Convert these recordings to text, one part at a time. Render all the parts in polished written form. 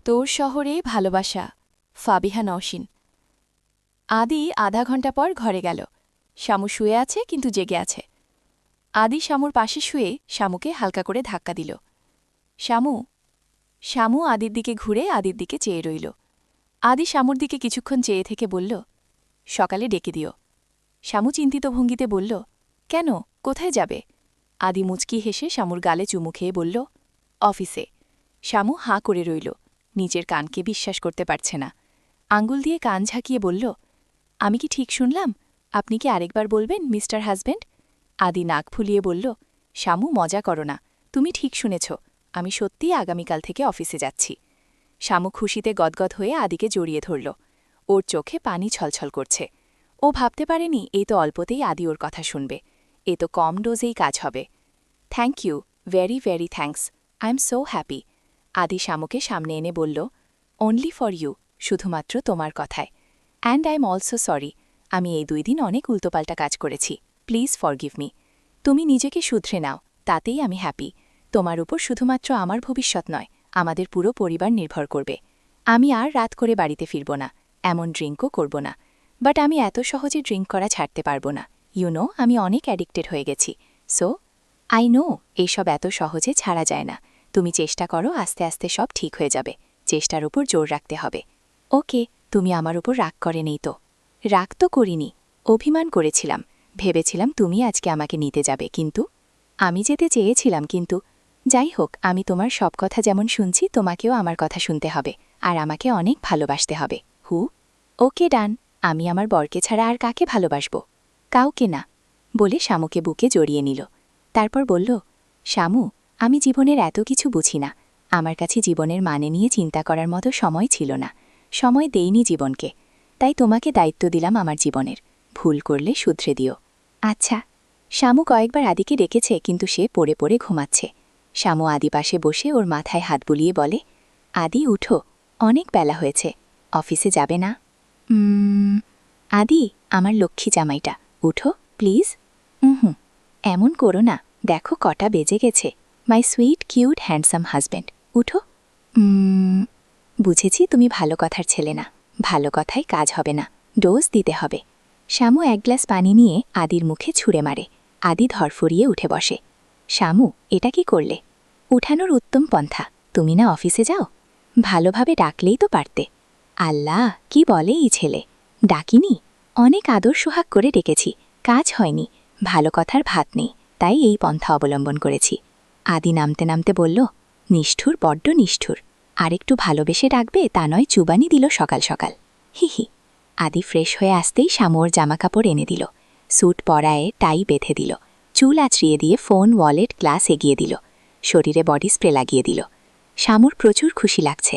তোর শহরে ভালোবাসা ফাবিহা নওশিন। আদি আধা ঘণ্টা পর ঘরে গেল। শামু শুয়ে আছে কিন্তু জেগে আছে। আদি শামুর পাশে শুয়ে শামুকে হালকা করে ধাক্কা দিল। শামু শামু আদির দিকে ঘুরে আদির দিকে চেয়ে রইল। আদি শামুর দিকে কিছুক্ষণ চেয়ে থেকে বলল, সকালে ডেকে দিও। শামু চিন্তিত ভঙ্গিতে বলল, কেন, কোথায় যাবে? আদি মুচকি হেসে শামুর গালে চুমু খেয়ে বলল, অফিসে। শামু হাঁ করে রইল, নিজের কানকে বিশ্বাস করতে পারছে না। আঙ্গুল দিয়ে কান ঝাঁকিয়ে বলল, আমি কি ঠিক শুনলাম? আপনি কি আরেকবার বলবেন মিস্টার হাজব্যান্ড? আদি নাক ফুলিয়ে বলল, শামু মজা করো না, তুমি ঠিক শুনেছ, আমি সত্যিই আগামীকাল থেকে অফিসে যাচ্ছি। শামু খুশিতে গদগদ হয়ে আদিকে জড়িয়ে ধরল। ওর চোখে পানি ছলছল করছে। ও ভাবতে পারেনি এই তো অল্পতেই আদি ওর কথা শুনবে, এ তো কম ডোজেই কাজ হবে। Thank you, very very thanks, I am so happy. Adi শামুকে সামনে এনে বলল, অনলি ফর ইউ, শুধুমাত্র তোমার কথায়। And I am also sorry, আমি এই 2 দিন অনেক উল্টোপাল্টা কাজ করেছি, প্লিজ ফরগিভ মি। তুমি নিজেকে শুধরে নাও, তাতেই আমি হ্যাপি। তোমার উপর শুধুমাত্র আমার ভবিষ্যৎ নয়, আমাদের পুরো পরিবার নির্ভর করবে। আমি আর রাত করে বাড়িতে ফিরব না, এমন ড্রিঙ্কও করব না। বাট আমি এত সহজে ড্রিঙ্ক করা ছাড়তে পারব না। ইউনো, আমি অনেক অ্যাডিক্টেড হয়ে গেছি। সো আই নো, এইসব এত সহজে ছাড়া যায় না। তুমি চেষ্টা করো, আস্তে আস্তে সব ঠিক হয়ে যাবে। চেষ্টার উপর জোর রাখতে হবে। ওকে, তুমি আমার উপর রাগ করে নেই তো? রাগ তো করিনি, অভিমান করেছিলাম। ভেবেছিলাম তুমি আজকে আমাকে নিতে যাবে, কিন্তু আমি যেতে চেয়েছিলাম, কিন্তু যাই হোক, আমি তোমার সব কথা যেমন শুনছি তোমাকেও আমার কথা শুনতে হবে, আর আমাকে অনেক ভালোবাসতে হবে। হু, ওকে ডান। আমি আমার বরকে ছাড়া আর কাকে ভালোবাসব? কাউকে না, বলে শামুকে বুকে জড়িয়ে নিল। তারপর বলল, শামু, আমি জীবনের এত কিছু বুঝি না। আমার কাছে জীবনের মানে নিয়ে চিন্তা করার মতো সময় ছিল না, সময় দেইনি জীবনকে। তাই তোমাকে দায়িত্ব দিলাম আমার জীবনের। ভুল করলে শুধরে দিও। আচ্ছা। শামু কয়েকবার আদিকে ডেকেছে, কিন্তু সে পড়ে পড়ে ঘুমাচ্ছে। শামু আদি পাশে বসে ওর মাথায় হাত বুলিয়ে বলে, আদি উঠো, অনেক বেলা হয়েছে, অফিসে যাবে না? আদি, আমার লক্ষ্মী জামাইটা, উঠো প্লিজ। হুম, এমন করো না, দেখো কটা বেজে গেছে। My sweet cute handsome husband, উঠো। বুঝেছি তুমি ভালো কথার ছেলে না, ভালো কথায় কাজ হবে না, ডোজ দিতে হবে। শামু 1 গ্লাস পানি নিয়ে আদির মুখে ছুঁড়ে মারে। আদি ধরফরিয়ে উঠে বসে। শামু, এটা কি করলে? উঠানোর উত্তম পন্থা, তুমি না অফিসে যাও? ভালোভাবে ডাকলেই তো পারতে। আল্লাহ, কি বলে এই ছেলে! ডাকিনি, অনেক আদর সোহাগ করে ডেকেছি, কাজ হয়নি, ভালো কথার ভাত নেই, তাই এই পন্থা অবলম্বন করেছি। আদি নামতে নামতে বলল, নিষ্ঠুর, বড্ড নিষ্ঠুর। আরেকটু ভালোবেসে ডাকবে, তা নয় চুবানি দিল সকাল সকাল। হি। আদি ফ্রেশ হয়ে আসতেই শামু ওর জামাকাপড় এনে দিল। স্যুট পরায়ে টাই বেঁধে দিল, চুল আছড়িয়ে দিয়ে ফোন, ওয়ালেট, গ্লাস এগিয়ে দিল, শরীরে বডি স্প্রে লাগিয়ে দিল। শামুর প্রচুর খুশি লাগছে।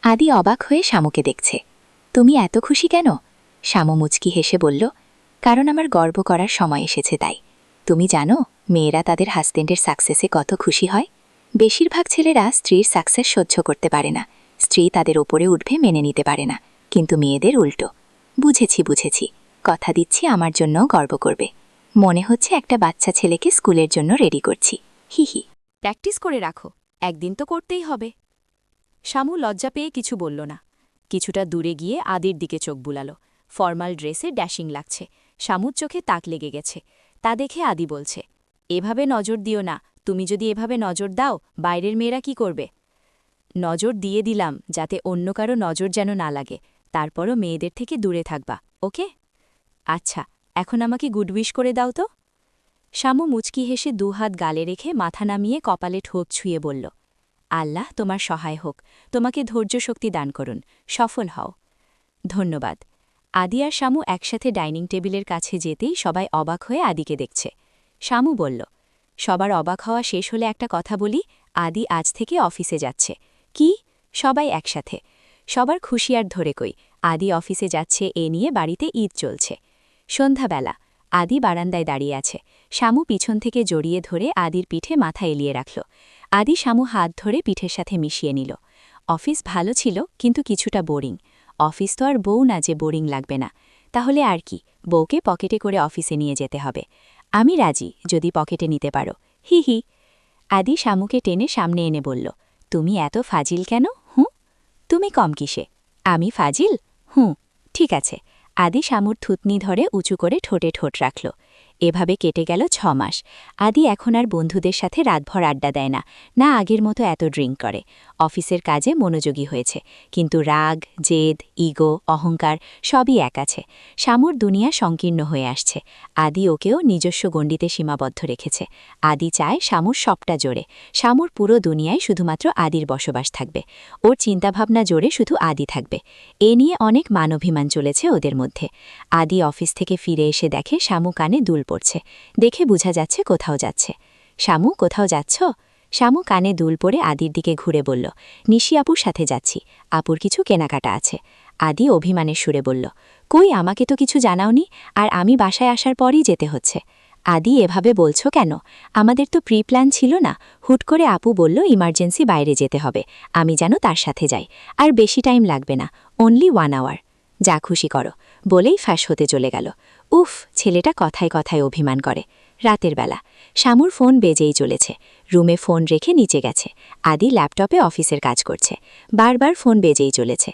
আদি অবাক হয়ে শামুকে দেখছে। তুমি এত খুশি কেন? শামু মুচকি হেসে বলল, কারণ আমার গর্ব করার সময় এসেছে তাই। তুমি জানো, মেয়েরা তাদের হাজবেন্ডের সাকসেসে কত খুশি হয়? বেশিরভাগ ছেলেরা স্ত্রীর সাকসেস সহ্য করতে পারে না, স্ত্রী তাদের ওপরে উঠবে মেনে নিতে পারে না, কিন্তু মেয়েদের উল্টো। বুঝেছি, কথা দিচ্ছি আমার জন্য গর্ব করবে। মনে হচ্ছে একটা বাচ্চা ছেলেকে স্কুলের জন্য রেডি করছি। হি। প্র্যাকটিস করে রাখো, একদিন তো করতেই হবে। শামু লজ্জা পেয়ে কিছু বলল না। কিছুটা দূরে গিয়ে আদির দিকে চোখ বুলাল। ফর্মাল ড্রেসে ড্যাশিং লাগছে, শামুর চোখে তাক লেগে গেছে। তা দেখে আদি বলছে, এভাবে নজর দিও না, তুমি যদি এভাবে নজর দাও, বাইরের মেয়েরা কি করবে? নজর দিয়ে দিলাম, যাতে অন্য কারো নজর যেন না লাগে, তারপরও মেয়েদের থেকে দূরে থাকবা, ওকে? আচ্ছা, এখন আমাকে গুড উইশ করে দাও তো। শামু মুচকি হেসে 2 হাত গালে রেখে মাথা নামিয়ে কপালে ঠোঁট ছুঁয়ে বলল, আল্লাহ তোমার সহায় হোক, তোমাকে ধৈর্য শক্তি দান করুন, সফল হও। ধন্যবাদ। আদি আর শামু একসাথে ডাইনিং টেবিলের কাছে যেতেই সবাই অবাক হয়ে আদিকে দেখছে। শামু বলল, সবার অবাক হওয়া শেষ হলে একটা কথা বলি, আদি আজ থেকে অফিসে যাচ্ছে। কি? সবাই একসাথে। সবার খুশি আর ধরে কই, আদি অফিসে যাচ্ছে এ নিয়ে বাড়িতে ঈদ চলছে। সন্ধ্যাবেলা আদি বারান্দায় দাঁড়িয়ে আছে। শামু পিছন থেকে জড়িয়ে ধরে আদির পিঠে মাথা এলিয়ে রাখল। আদি শামু হাত ধরে পিঠের সাথে মিশিয়ে নিল। অফিস ভালো ছিল, কিন্তু কিছুটা বোরিং। অফিস তো আর বউ না যে বোরিং লাগবে না। তাহলে আর কি, বউকে পকেটে করে অফিসে নিয়ে যেতে হবে। আমি রাজি, যদি পকেটে নিতে পারো। হি। আদি শামুকে টেনে সামনে এনে বলল, তুমি এত ফাজিল কেন? তুমি তুমি কম কিসে? আমি ফাজিল? ঠিক আছে। আদি শামুর থুতনি ধরে উঁচু করে ঠোঁটে ঠোঁট রাখল। এভাবে কেটে গেল 6 মাস। আদি এখন আর বন্ধুদের সাথে রাতভর আড্ডা দেয় না, না আগের মতো এত ড্রিঙ্ক করে। অফিসের কাজে মনোযোগী হয়েছে, কিন্তু রাগ, জেদ, ইগো, অহংকার সবই এক আছে। শামুর দুনিয়া সংকীর্ণ হয়ে আসছে। আদি ওকেও নিজস্ব গণ্ডিতে সীমাবদ্ধ রেখেছে। আদি চায় শামুর সবটা জোরে। শামুর পুরো দুনিয়ায় শুধুমাত্র আদির বসবাস থাকবে। ওর চিন্তাভাবনা জোরে শুধু আদি থাকবে। এ নিয়ে অনেক মানভিমান চলেছে ওদের মধ্যে। আদি অফিস থেকে ফিরে এসে দেখে শামু কানে দুল পড়ছে। দেখে বোঝা যাচ্ছে কোথাও যাচ্ছে। শামু, কোথাও যাচ্ছ? শামু কানে দুল পরে আদির দিকে ঘুরে বলল, নিশি আপুর সাথে যাচ্ছি, আপুর কিছু কেনাকাটা আছে। আদি অভিমানের সুরে বলল, কই, আমাকে তো কিছু জানাওনি, আর আমি বাসায় আসার পরই যেতে হচ্ছে। আদি, এভাবে বলছো কেন? আমাদের তো প্রি প্ল্যান ছিল না। হুট করে আপু বলল ইমার্জেন্সি বাইরে যেতে হবে, আমি যেন তার সাথে যাই। আর বেশি টাইম লাগবে না, অনলি 1 আওয়ার। যা খুশি করো, বলেই ফাঁস হতে চলে গেল। উফ, ছেলেটা কথায় কথায় অভিমান করে। রাতের বেলা শামুর ফোন বেজেই চলেছে। রুমে ফোন রেখে নিচে গেছে। আদি ল্যাপটপে অফিসের কাজ করছে। বারবার ফোন বেজেই চলেছে।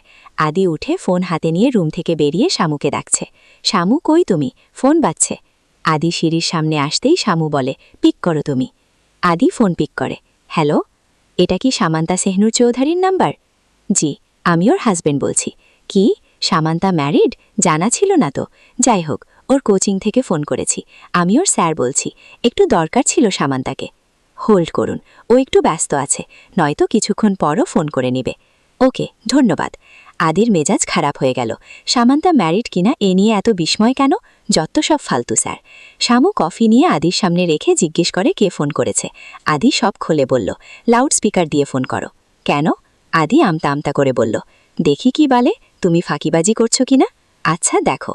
আদি উঠে ফোন হাতে নিয়ে রুম থেকে বেরিয়ে শামুকে ডাকছে। শামু, কই তুমি? ফোন বাজছে। আদি সিঁড়ির সামনে আসতেই শামু বলে, পিক করো তুমি। আদি ফোন পিক করে। হ্যালো, এটা কি সামান্তা সেহনুর চৌধুরীর নাম্বার? জি, আমি ওর হাজবেন্ড বলছি। কি, সামান্তা ম্যারিড? জানা ছিল না তো। যাই হোক, ওর কোচিং থেকে ফোন করেছি। আমি ওর স্যার বলছি, একটু দরকার ছিল সামান্তাকে। হোল্ড করুন, ও একটু ব্যস্ত আছে, নয়তো কিছুক্ষণ পরও ফোন করে নিবে। ওকে, ধন্যবাদ। আদির মেজাজ খারাপ হয়ে গেল। সামান্তা ম্যারিড কিনা এ নিয়ে এত বিস্ময় কেন? যত সব ফালতু স্যার। শামু কফি নিয়ে আদির সামনে রেখে জিজ্ঞেস করে কে ফোন করেছে। আদি সব খুলে বলল, লাউড স্পিকার দিয়ে ফোন করো। কেন? আদি আমতা আমতা করে বলল, দেখি কি বলে, তুমি ফাঁকিবাজি করছো কিনা। আচ্ছা দেখো।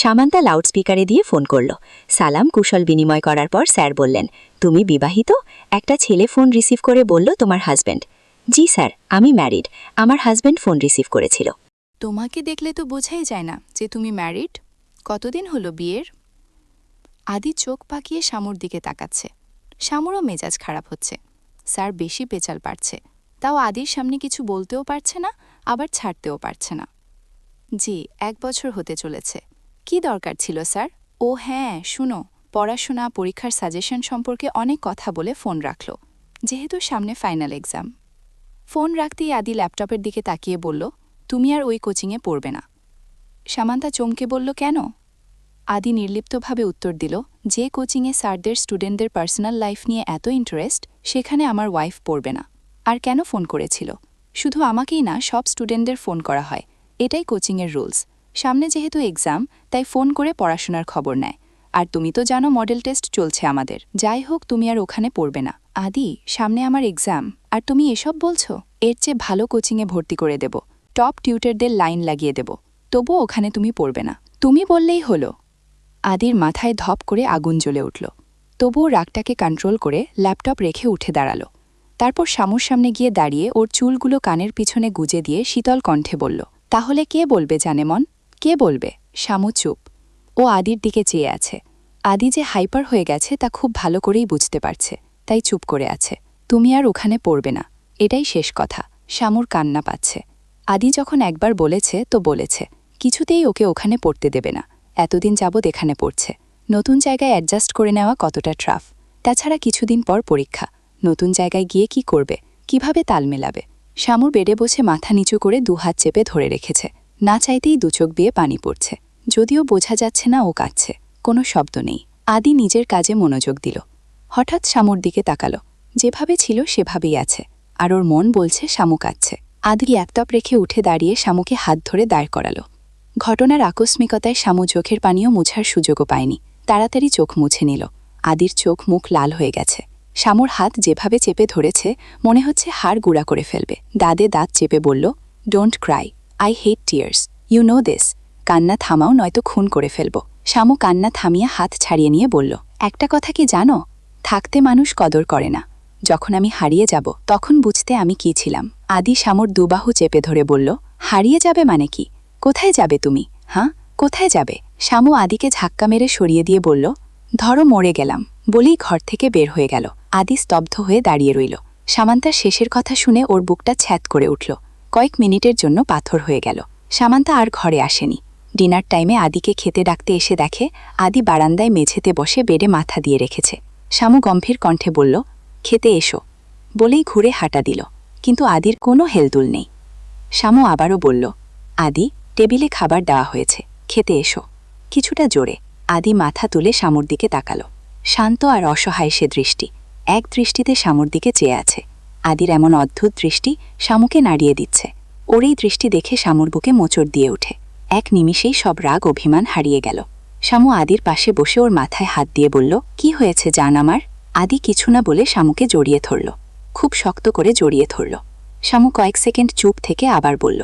সামান্তা লাউডস্পিকারে দিয়ে ফোন করল। সালাম কুশল বিনিময় করার পর স্যার বললেন, তুমি বিবাহিত? একটা ছেলে ফোন রিসিভ করে বলল তোমার হাজব্যান্ড। জি স্যার, আমি ম্যারিড, আমার হাজব্যান্ড ফোন রিসিভ করেছিল। তোমাকে দেখলে তো বোঝাই যায় না যে তুমি ম্যারিড। কতদিন হলো বিয়ের? আদি চোখ পাকিয়ে শামুর দিকে তাকাচ্ছে। শামুরও মেজাজ খারাপ হচ্ছে। স্যার বেশি পেঁচাল পারছে, তাও আদির সামনে কিছু বলতেও পারছে না, আবার ছাড়তেও পারছে না। জি, 1 বছর হতে চলেছে। কি দরকার ছিল স্যার? ও হ্যাঁ, শুনো, পড়াশোনা, পরীক্ষার সাজেশন সম্পর্কে অনেক কথা বলে ফোন রাখল। যেহেতু সামনে ফাইনাল এক্সাম। ফোন রাখতেই আদি ল্যাপটপের দিকে তাকিয়ে বলল, তুমি আর ওই কোচিংয়ে পড়বে না। সামান্তা চমকে বলল, কেন? আদি নির্লিপ্তভাবে উত্তর দিল, যে কোচিংয়ে স্যারদের স্টুডেন্টদের পার্সোনাল লাইফ নিয়ে এত ইন্টারেস্ট, সেখানে আমার ওয়াইফ পড়বে না। আর কেন ফোন করেছিল? শুধু আমাকেই না, সব স্টুডেন্টদের ফোন করা হয়, এটাই কোচিংয়ের রুলস। সামনে যেহেতু এক্সাম, তাই ফোন করে পড়াশোনার খবর নেয়। আর তুমি তো জানো মডেল টেস্ট চলছে আমাদের। যাই হোক, তুমি আর ওখানে পড়বে না। আদি, সামনে আমার এক্সাম, আর তুমি এসব বলছো? এর চেয়ে ভালো কোচিংয়ে ভর্তি করে দেব, টপ টিউটারদের লাইন লাগিয়ে দেব, তবুও ওখানে তুমি পড়বে না। তুমি বললেই হলো। আদির মাথায় ধপ করে আগুন জ্বলে উঠল। তবুও রাগটাকে কন্ট্রোল করে ল্যাপটপ রেখে উঠে দাঁড়াল। তারপর শামুর সামনে গিয়ে দাঁড়িয়ে ওর চুলগুলো কানের পিছনে গুজে দিয়ে শীতল কণ্ঠে বলল, তাহলে কে বলবে জানেমন? কে বলবে? শামু চুপ। ও আদির দিকে চেয়ে আছে। আদি যে হাইপার হয়ে গেছে তা খুব ভালো করেই বুঝতে পারছে, তাই চুপ করে আছে। তুমি আর ওখানে পড়বে না, এটাই শেষ কথা। শামুর কান্না পাচ্ছে। আদি যখন একবার বলেছে তো বলেছে, কিছুতেই ওকে ওখানে পড়তে দেবে না। এতদিন যাবৎ এখানে পড়ছে। নতুন জায়গায় অ্যাডজাস্ট করে নেওয়া কতটা ট্রাফ। তাছাড়া কিছুদিন পর পরীক্ষা। নতুন জায়গায় গিয়ে কি করবে, কিভাবে তাল মেলাবে? শামুর বেডে বসে মাথা নিচু করে 2 হাত চেপে ধরে রেখেছে। না চাইতেই 2 চোখ বেয়ে পানি পড়ছে। যদিও বোঝা যাচ্ছে না ও কাঁদছে, কোনো শব্দ নেই। আদি নিজের কাজে মনোযোগ দিল। হঠাৎ শামুর দিকে তাকালো। যেভাবে ছিল সেভাবেই আছে, আর ওর মন বলছে শামু কাঁদছে। আদি ল্যাপটপ রেখে উঠে দাঁড়িয়ে শামুকে হাত ধরে দাঁড় করালো। ঘটনার আকস্মিকতায় শামু চোখের পানিও মুছার সুযোগও পায়নি। তাড়াতাড়ি চোখ মুছে নিল। আদির চোখ মুখ লাল হয়ে গেছে। শামুর হাত যেভাবে চেপে ধরেছে, মনে হচ্ছে হাড় গুঁড়া করে ফেলবে। দাঁতে দাঁত চেপে বলল, don't cry, I hate tears, you know this. কান্না থামাও, নয়তো খুন করে ফেলব। শামু কান্না থামিয়ে হাত ছাড়িয়ে নিয়ে বলল, একটা কথা কি জানো? থাকতে মানুষ কদর করে না। যখন আমি হারিয়ে যাব, তখন বুঝতে আমি কি ছিলাম। আদি শামুর দুবাহু চেপে ধরে বলল, হারিয়ে যাবে মানে কি? কোথায় যাবে তুমি? হ্যাঁ, কোথায় যাবে? শামু আদিকে ঝাক্কা মেরে সরিয়ে দিয়ে বলল, ধরো মরে গেলাম, বলেই ঘর থেকে বের হয়ে গেল। আদি স্তব্ধ হয়ে দাঁড়িয়ে রইল। সামান্তার শেষের কথা শুনে ওর বুকটা ছ্যাদ করে উঠল। কয়েক মিনিটের জন্য পাথর হয়ে গেল। সামান্তা আর ঘরে আসেনি। ডিনার টাইমে আদিকে খেতে ডাকতে এসে দেখে আদি বারান্দায় মেঝেতে বসে বেডে মাথা দিয়ে রেখেছে। শামু গম্ভীর কণ্ঠে বলল, খেতে এসো, বলেই ঘুরে হাঁটা দিল, কিন্তু আদির কোনো হেলদুল নেই। শামু আবারও বলল, আদি, টেবিলে খাবার দেওয়া হয়েছে, খেতে এসো, কিছুটা জোরে। আদি মাথা তুলে শামুর দিকে তাকালো। শান্ত আর অসহায় সে দৃষ্টি, এক দৃষ্টিতে শামুর দিকে চেয়ে আছে। আদির এমন অদ্ভুত দৃষ্টি শামুকে নাড়িয়ে দিচ্ছে। ওর এই দৃষ্টি দেখে শামুর বুকে মোচড় দিয়ে ওঠে। এক নিমিষেই সব রাগ অভিমান হারিয়ে গেল। শামু আদির পাশে বসে ওর মাথায় হাত দিয়ে বলল, কি হয়েছে জান আমার? আদি কিছু না বলে শামুকে জড়িয়ে ধরল, খুব শক্ত করে জড়িয়ে ধরল। শামু কয়েক সেকেন্ড চুপ থেকে আবার বলল,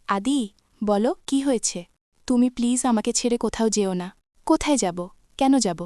আদি, বলো কি হয়েছে? তুমি প্লিজ আমাকে ছেড়ে কোথাও যেও না। কোথায় যাব? কেন যাব?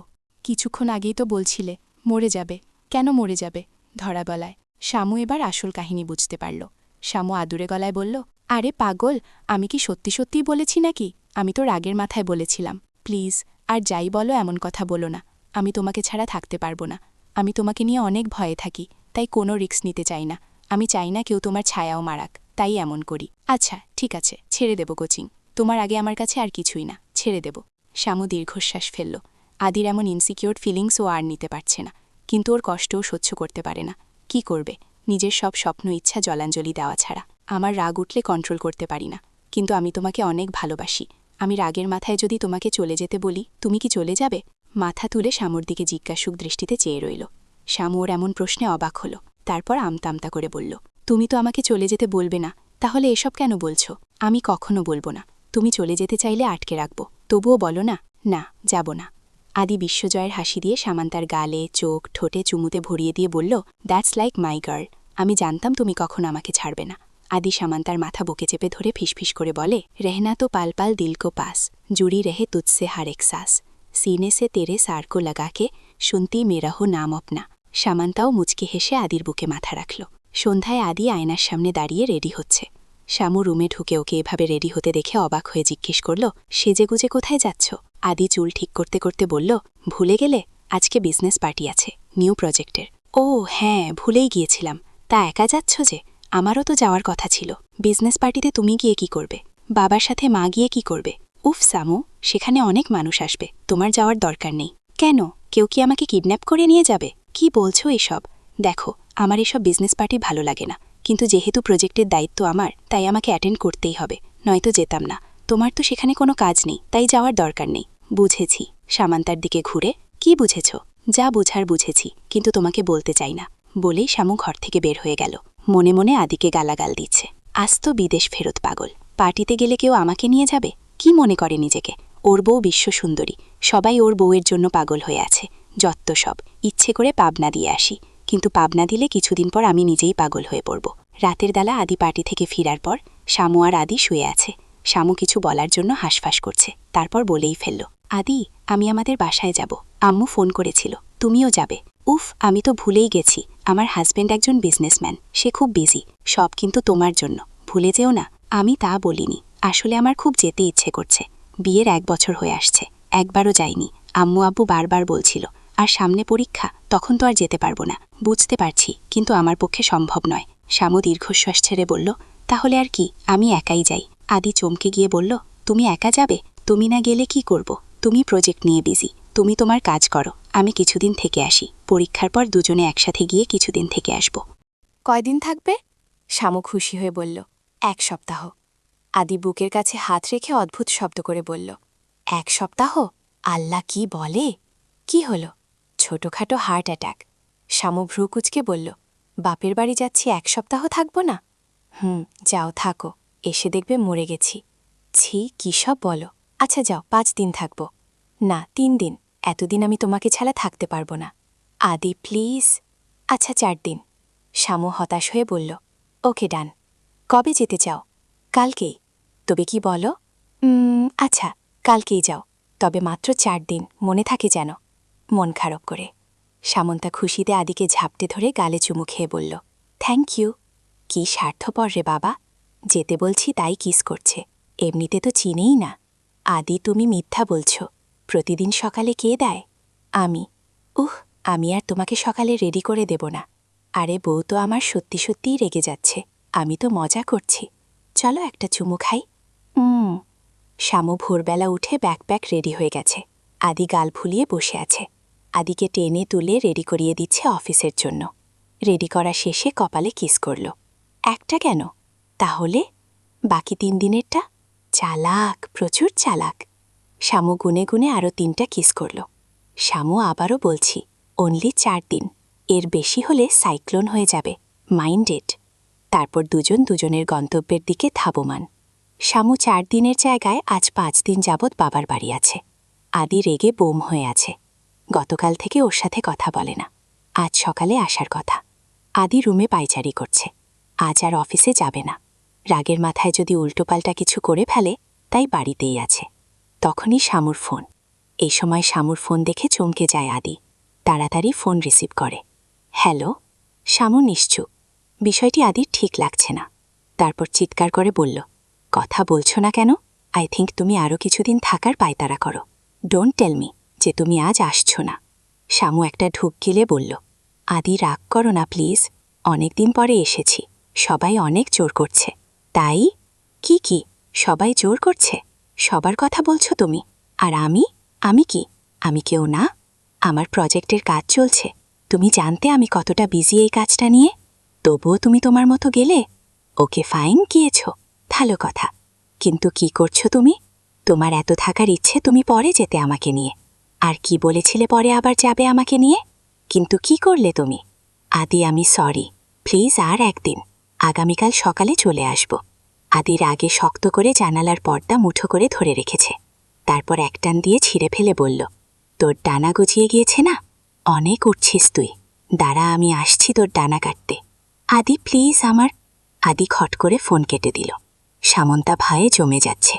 কিছুক্ষণ আগেই তো বলছিলে মরে যাবে। কেন মরে যাবে? ধরা গলায়। শামু এবার আসল কাহিনী বুঝতে পারল। শামু আদুরে গলায় বলল, আরে পাগল, আমি কি সত্যি সত্যিই বলেছি নাকি? আমি তো রাগের মাথায় বলেছিলাম। প্লিজ, আর যাই বলো এমন কথা বলো না। আমি তোমাকে ছাড়া থাকতে পারবো না। আমি তোমাকে নিয়ে অনেক ভয়ে থাকি, তাই কোনো রিস্ক নিতে চাই না। আমি চাই না কেউ তোমার ছায়াও মারাক, তাই এমন করি। আচ্ছা ঠিক আছে, ছেড়ে দেব কোচিং। তোমার আগে আমার কাছে আর কিছুই না, ছেড়ে দেব। শামু দীর্ঘশ্বাস ফেলল। আদির এমন ইনসিকিউর ফিলিংস ও আর নিতে পারছে না, কিন্তু ওর কষ্টও সহ্য করতে পারে না। কি করবে? নিজের সব স্বপ্ন ইচ্ছা জলাঞ্জলি দেওয়া ছাড়া। আমার রাগ উঠলে কন্ট্রোল করতে পারি না, কিন্তু আমি তোমাকে অনেক ভালোবাসি। আমি রাগের মাথায় যদি তোমাকে চলে যেতে বলি, তুমি কি চলে যাবে? মাথা তুলে শামুর দিকে জিজ্ঞাসুক দৃষ্টিতে চেয়ে রইল। শামু ওর এমন প্রশ্নে অবাক হল। তারপর আমতা করে বলল, তুমি তো আমাকে চলে যেতে বলবে না, তাহলে এসব কেন বলছো? আমি কখনো বলবো না। তুমি চলে যেতে চাইলে আটকে রাখবো, তবুও বলো না। না, যাব না। আদি বিশ্বজয়ের হাসি দিয়ে সামান্তার গালে, চোখ, ঠোঁটে চুমুতে ভরিয়ে দিয়ে বলল, দ্যাটস লাইক মাই গার্ল। আমি জানতাম তুমি কখনো আমাকে ছাড়বে না। আদি সামান্তার মাথা বুকে চেপে ধরে ফিসফিস করে বলে, রেহনা তো পাল পাল দিল কো পাস, জুড়ি রেহে তুজসে হার এক সাস, সিনে সে তেরে সার কো লাগাকে শুনতি মেরা হো নাম আপনা। সামান্তাও মুচকি হেসে আদির বুকে মাথা রাখল। সন্ধ্যায় আদি আয়নার সামনে দাঁড়িয়ে রেডি হচ্ছে। শামু রুমে ঢুকে ওকে এভাবে রেডি হতে দেখে অবাক হয়ে জিজ্ঞেস করল, সেজেগুজে কোথায় যাচ্ছ? আদি চুল ঠিক করতে করতে বলল, ভুলে গেলে? আজকে বিজনেস পার্টি আছে, নিউ প্রজেক্টের। ও হ্যাঁ, ভুলেই গিয়েছিলাম। তা একা যাচ্ছ যে? আমারও তো যাওয়ার কথা ছিল। বিজনেস পার্টিতে তুমি গিয়ে কি করবে? বাবার সাথে মা গিয়ে কি করবে? উফ সামু, সেখানে অনেক মানুষ আসবে, তোমার যাওয়ার দরকার নেই। কেন? কেউ কি আমাকে কিডন্যাপ করে নিয়ে যাবে? কি বলছো এসব? দেখো, আমার এসব বিজনেস পার্টি ভালো লাগে না, কিন্তু যেহেতু প্রজেক্টের দায়িত্ব আমার, তাই আমাকে অ্যাটেন্ড করতেই হবে, নয়তো যেতাম না। তোমার তো সেখানে কোনো কাজ নেই, তাই যাওয়ার দরকার নেই। বুঝেছি। সামান্তার দিকে ঘুরে, কি বুঝেছ? যা বুঝার বুঝেছি, কিন্তু তোমাকে বলতে চাই না, বলেই শামু ঘর থেকে বের হয়ে গেল। মনে মনে আদিকে গালাগাল দিচ্ছে। আজ তো বিদেশ ফেরত পাগল। পার্টিতে গেলে কেউ আমাকে নিয়ে যাবে? কি মনে করে নিজেকে? ওর বউ বিশ্ব সুন্দরী, সবাই ওর বউয়ের জন্য পাগল হয়ে আছে। যত্ত সব। ইচ্ছে করে পাবনা দিয়ে আসি, কিন্তু পাবনা দিলে কিছুদিন পর আমি নিজেই পাগল হয়ে পড়ব। রাতের বেলা আদি পার্টি থেকে ফিরার পর শামু আর আদি শুয়ে আছে। শামু কিছু বলার জন্য হাঁসফাঁস করছে, তারপর বলেই ফেলল, আদি, আমি আমাদের বাসায় যাব। আম্মু ফোন করেছিল, তুমিও যাবে। উফ, আমি তো ভুলেই গেছি। আমার হাজব্যান্ড একজন বিজনেসম্যান, সে খুব বিজি। সব কিন্তু তোমার জন্য, ভুলে যেও না। আমি তা বলিনি, আসলে আমার খুব যেতে ইচ্ছে করছে। বিয়ের 1 বছর হয়ে আসছে, একবারও যাইনি। আম্মু আব্বু বারবার বলছিল, আর সামনে পরীক্ষা, তখন তো আর যেতে পারবো না। বুঝতে পারছি, কিন্তু আমার পক্ষে সম্ভব নয়। শামু দীর্ঘশ্বাস ছেড়ে বলল, তাহলে আর কি, আমি একাই যাই। আদি চমকে গিয়ে বলল, তুমি একা যাবে? তুমি না গেলে কি করব? তুমি প্রজেক্ট নিয়ে বিজি, তুমি তোমার কাজ করো। আমি কিছুদিন থেকে আসি, পরীক্ষার পর দুজনে একসাথে গিয়ে কিছুদিন থেকে আসব। কয়দিন থাকবে? শামু খুশি হয়ে বলল, 1 সপ্তাহ। আদি বুকের কাছে হাত রেখে অদ্ভুত শব্দ করে বলল, 1 সপ্তাহ? আল্লাহ, কি বলে? কি হলো? ছোটখাটো হার্ট অ্যাটাক। শামু ভ্রু কুচকে বলল, বাপের বাড়ি যাচ্ছি, 1 সপ্তাহ থাকব না? যাও থাকো, এসে দেখবে মরে গেছি। ছি, কী সব বলো। আচ্ছা যাও, 5 দিন থাকব। না, 3 দিন। এতদিন আমি তোমাকে ছাড়া থাকতে পারবো না। আদি প্লিজ। আচ্ছা 4 দিন। শামু হতাশ হয়ে বলল, ওকে ডান। কবে যেতে চাও? কালকেই। তবে কি বলো? আচ্ছা, কালকেই যাও, তবে মাত্র 4 দিন, মনে থাকে যেন। মন খারাপ করে সামন্তা খুশিতে আদিকে ঝাপটে ধরে গালে চুমু খেয়ে বলল, থ্যাংক ইউ। কি স্বার্থপর রে বাবা, যেতে বলছি তাই কিস করছে, এমনিতে তো চিনেই না। আদি, তুমি মিথ্যা বলছ। প্রতিদিন সকালে কে দেয়? আমি। আমি আর তোমাকে সকালে রেডি করে দেব না। আরে বউ তো আমার সত্যি সত্যিই রেগে যাচ্ছে, আমি তো মজা করছি। চলো একটা চুমু খাই। শামু ভোরবেলা উঠে ব্যাকপ্যাক রেডি হয়ে গেছে। আদি গাল ফুলিয়ে বসে আছে। আদিকে টেনে তুলে রেডি করিয়ে দিচ্ছে অফিসের জন্য। রেডি করা শেষে কপালে কিস করল। একটা কেন? তাহলে বাকি 3 দিনেরটা? চালাক, প্রচুর চালাক। শামু গুনে গুনে আরও 3টা কিস করল। শামু আবারও বলছি, অনলি 4 দিন, এর বেশি হলে সাইক্লোন হয়ে যাবে, মাইন্ডেড। তারপর দুজন দুজনের গন্তব্যের দিকে ধাবমান। শামু 4 দিনের জায়গায় আজ 5 দিন যাবৎ বাবার বাড়ি আছে। আদি রেগে বোম হয়ে আছে। গতকাল থেকে ওর সাথে কথা বলে না। আজ সকালে আসার কথা। আদি রুমে পায়চারি করছে। আজ আর অফিসে যাবে না। রাগের মাথায় যদি উল্টোপাল্টা কিছু করে ফেলে, তাই বাড়িতেই আছে। তখনই শামুর ফোন। এই সময় শামুর ফোন দেখে চমকে যায় আদি। তাড়াতাড়ি ফোন রিসিভ করে। হ্যালো। শামু নিশ্চুপ। বিষয়টি আদির ঠিক লাগছে না। তারপর চিৎকার করে বলল, কথা বলছো না কেন? আই থিঙ্ক তুমি আরও কিছুদিন থাকার পায়তারা করো। ডোন্ট টেল মি যে তুমি আজ আসছো না। শামু একটা ঢুক গিলে বলল, আদি রাগ করো না প্লিজ, অনেকদিন পরে এসেছি, সবাই অনেক জোর করছে। তাই? কি সবাই জোর করছে? সবার কথা বলছো তুমি? আর আমি কি? আমি কেউ না? আমার প্রজেক্টের কাজ চলছে। তুমি জানতে আমি কতটা বিজি এই কাজটা নিয়ে? তবুও তুমি তোমার মতো গেলে? ওকে ফাইন, গিয়েছ, ভালো কথা। কিন্তু কি করছো তুমি? তোমার এত থাকার ইচ্ছে তুমি পরে যেতে আমাকে নিয়ে। আর কি বলেছিলে পরে আবার যাবে আমাকে নিয়ে? কিন্তু কি করলে তুমি? আদি আমি সরি, প্লিজ আর একদিন, আগামীকাল সকালে চলে আসব। আদির আগে শক্ত করে জানালার পর্দা মুঠো করে ধরে রেখেছে। তারপর একটান দিয়ে ছিঁড়ে ফেলে বলল, তোর ডানা গজিয়ে গিয়েছে না? অনেক উঠছিস তুই। দাঁড়া, আমি আসছি তোর ডানা কাটতে। আদি প্লিজ আমার। আদি খট করে ফোন কেটে দিল। সামন্তা ভয়ে জমে যাচ্ছে।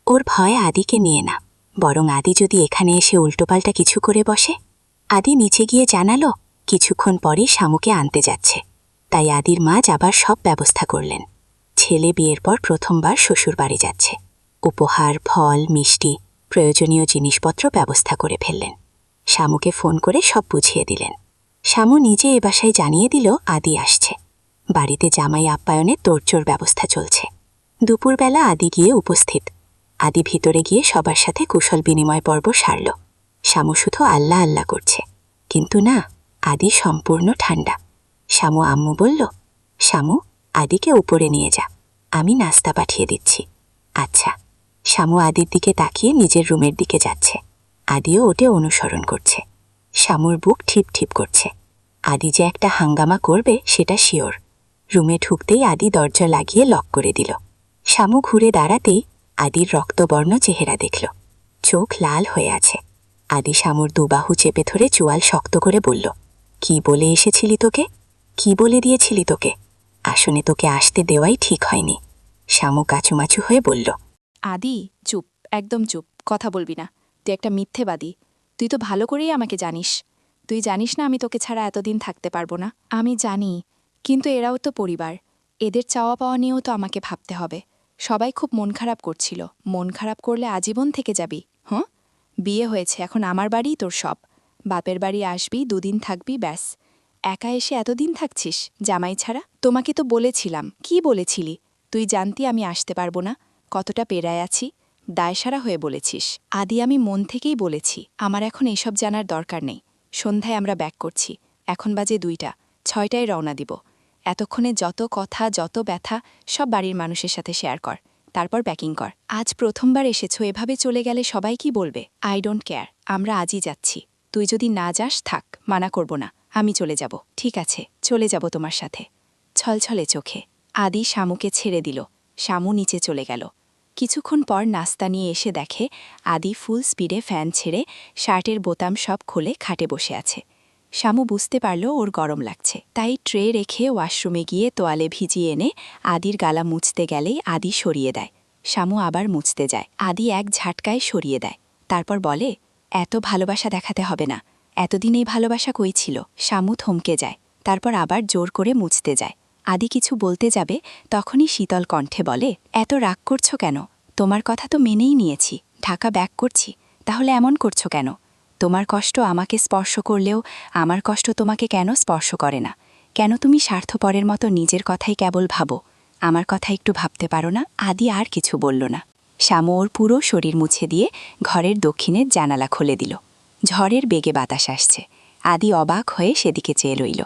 ওর ভয় আদিকে নিয়ে না, বরং আদি যদি এখানে এসে উল্টোপাল্টা কিছু করে বসে। আদি নিচে গিয়ে জানালো কিছুক্ষণ পরই শামুকে আনতে যাচ্ছে। তাই আদির মা যাবার সব ব্যবস্থা করলেন। ছেলে বিয়ের পর প্রথমবার শ্বশুরবাড়ি যাচ্ছে। উপহার, ফল, মিষ্টি, প্রয়োজনীয় জিনিসপত্র ব্যবস্থা করে ফেললেন। শামুকে ফোন করে সব বুঝিয়ে দিলেন। শামু নিজে এ বাসায় জানিয়ে দিল আদি আসছে। বাড়িতে জামাই আপ্যায়নে তোড়জোড় ব্যবস্থা চলছে। দুপুরবেলা আদি গিয়ে উপস্থিত। আদি ভিতরে গিয়ে সবার সাথে কুশল বিনিময় পর্ব সারল। শামু শুধু আল্লাহ আল্লাহ করছে, কিন্তু না, আদি সম্পূর্ণ ঠান্ডা। শামু আম্মু বলল, শামু, আদিকে উপরে নিয়ে যা, আমি নাস্তা পাঠিয়ে দিচ্ছি। আচ্ছা। শামু আদির দিকে তাকিয়ে নিজের রুমের দিকে যাচ্ছে। আদিও ওটে অনুসরণ করছে। শামুর বুক ঠিপ ঠিপ করছে। আদি যে একটা হাঙ্গামা করবে সেটা শিওর। রুমে ঢুকতেই আদি দরজা লাগিয়ে লক করে দিল। শামু ঘুরে দাঁড়াতেই আদির রক্তবর্ণ চেহারা দেখল। চোখ লাল হয়ে আছে। আদি শামুর দুবাহু চেপে ধরে চোয়াল শক্ত করে বলল, কি বলে এসেছিলি তোকে? কি বলে দিয়েছিলি তোকে? আসনে তোকে আসতে দেওয়াই ঠিক হয়নি। শামু কাচুমাচু হয়ে বলল, আদি চুপ, একদম চুপ, কথা বলবি না। তুই একটা মিথ্যেবাদী। তুই তো ভালো করেই আমাকে জানিস। তুই জানিস না আমি তোকে ছাড়া এতদিন থাকতে পারবো না। আমি জানি, কিন্তু এরাও তো পরিবার। এদের চাওয়া পাওয়া নিয়েও তো আমাকে ভাবতে হবে। সবাই খুব মন খারাপ করছিল। মন খারাপ করলে আজীবন থেকে যাবি? হ্যাঁ, বিয়ে হয়েছে, এখন আমার বাড়িই তোর সব। বাপের বাড়ি আসবি, 2 দিন থাকবি, ব্যাস। একা এসে এতদিন থাকছিস জামাই ছাড়া? তোমাকে তো বলেছিলাম। কি বলেছিলি? তুই জানতি আমি আসতে পারবো না, কতটা পেরায় আছি। দায়সারা হয়ে বলেছিস। আদি আমি মন থেকেই বলেছি, আমার এখন এসব জানার দরকার নেই। সন্ধ্যায় আমরা ব্যাক করছি। এখন বাজে 2টা, 6টায় রওনা দিব। এতক্ষণে যত কথা, যত ব্যথা সব বাড়ির মানুষের সাথে শেয়ার কর, তারপর প্যাকিং কর। আজ প্রথমবার এসেছো, এভাবে চলে গেলে সবাই কি বলবে? আই ডোন্ট কেয়ার, আমরা আজই যাচ্ছি। তুই যদি না যাস থাক, মানা করব না, আমি চলে যাব। ঠিক আছে, চলে যাব তোমার সাথে। ছলছলে চোখে আদি শামুকে ছেড়ে দিল। শামু নিচে চলে গেল। কিছুক্ষণ পর নাস্তা নিয়ে এসে দেখে আদি ফুল স্পিডে ফ্যান ছেড়ে শার্টের বোতাম সব খুলে খাটে বসে আছে। শামু বুঝতে পারল ওর গরম লাগছে, তাই ট্রে রেখে ওয়াশরুমে গিয়ে তোয়ালে ভিজিয়ে এনে আদির গালা মুছতে গেলেই আদি সরিয়ে দেয়। শামু আবার মুছতে যায়। আদি এক ঝাটকায় সরিয়ে দেয়। তারপর বলে, এত ভালোবাসা দেখাতে হবে না। এতদিন এই ভালোবাসা কই ছিল? শামু থমকে যায়। তারপর আবার জোর করে মুছতে যায়। আদি কিছু বলতে যাবে, তখনই শীতল কণ্ঠে বলে, এত রাগ করছো কেন? তোমার কথা তো মেনেই নিয়েছি, ঢাকা ব্যাক করছি, তাহলে এমন করছো কেন? তোমার কষ্ট আমাকে স্পর্শ করলেও আমার কষ্ট তোমাকে কেন স্পর্শ করে না? কেন তুমি স্বার্থপরের মতো নিজের কথাই কেবল ভাবো? আমার কথা একটু ভাবতে পারো না? আদি আর কিছু বলল না। শ্যামু ওর পুরো শরীর মুছে দিয়ে ঘরের দক্ষিণের জানালা খুলে দিল। ঝড়ের বেগে বাতাস আসছে। আদি অবাক হয়ে সেদিকে চেয়ে রইল।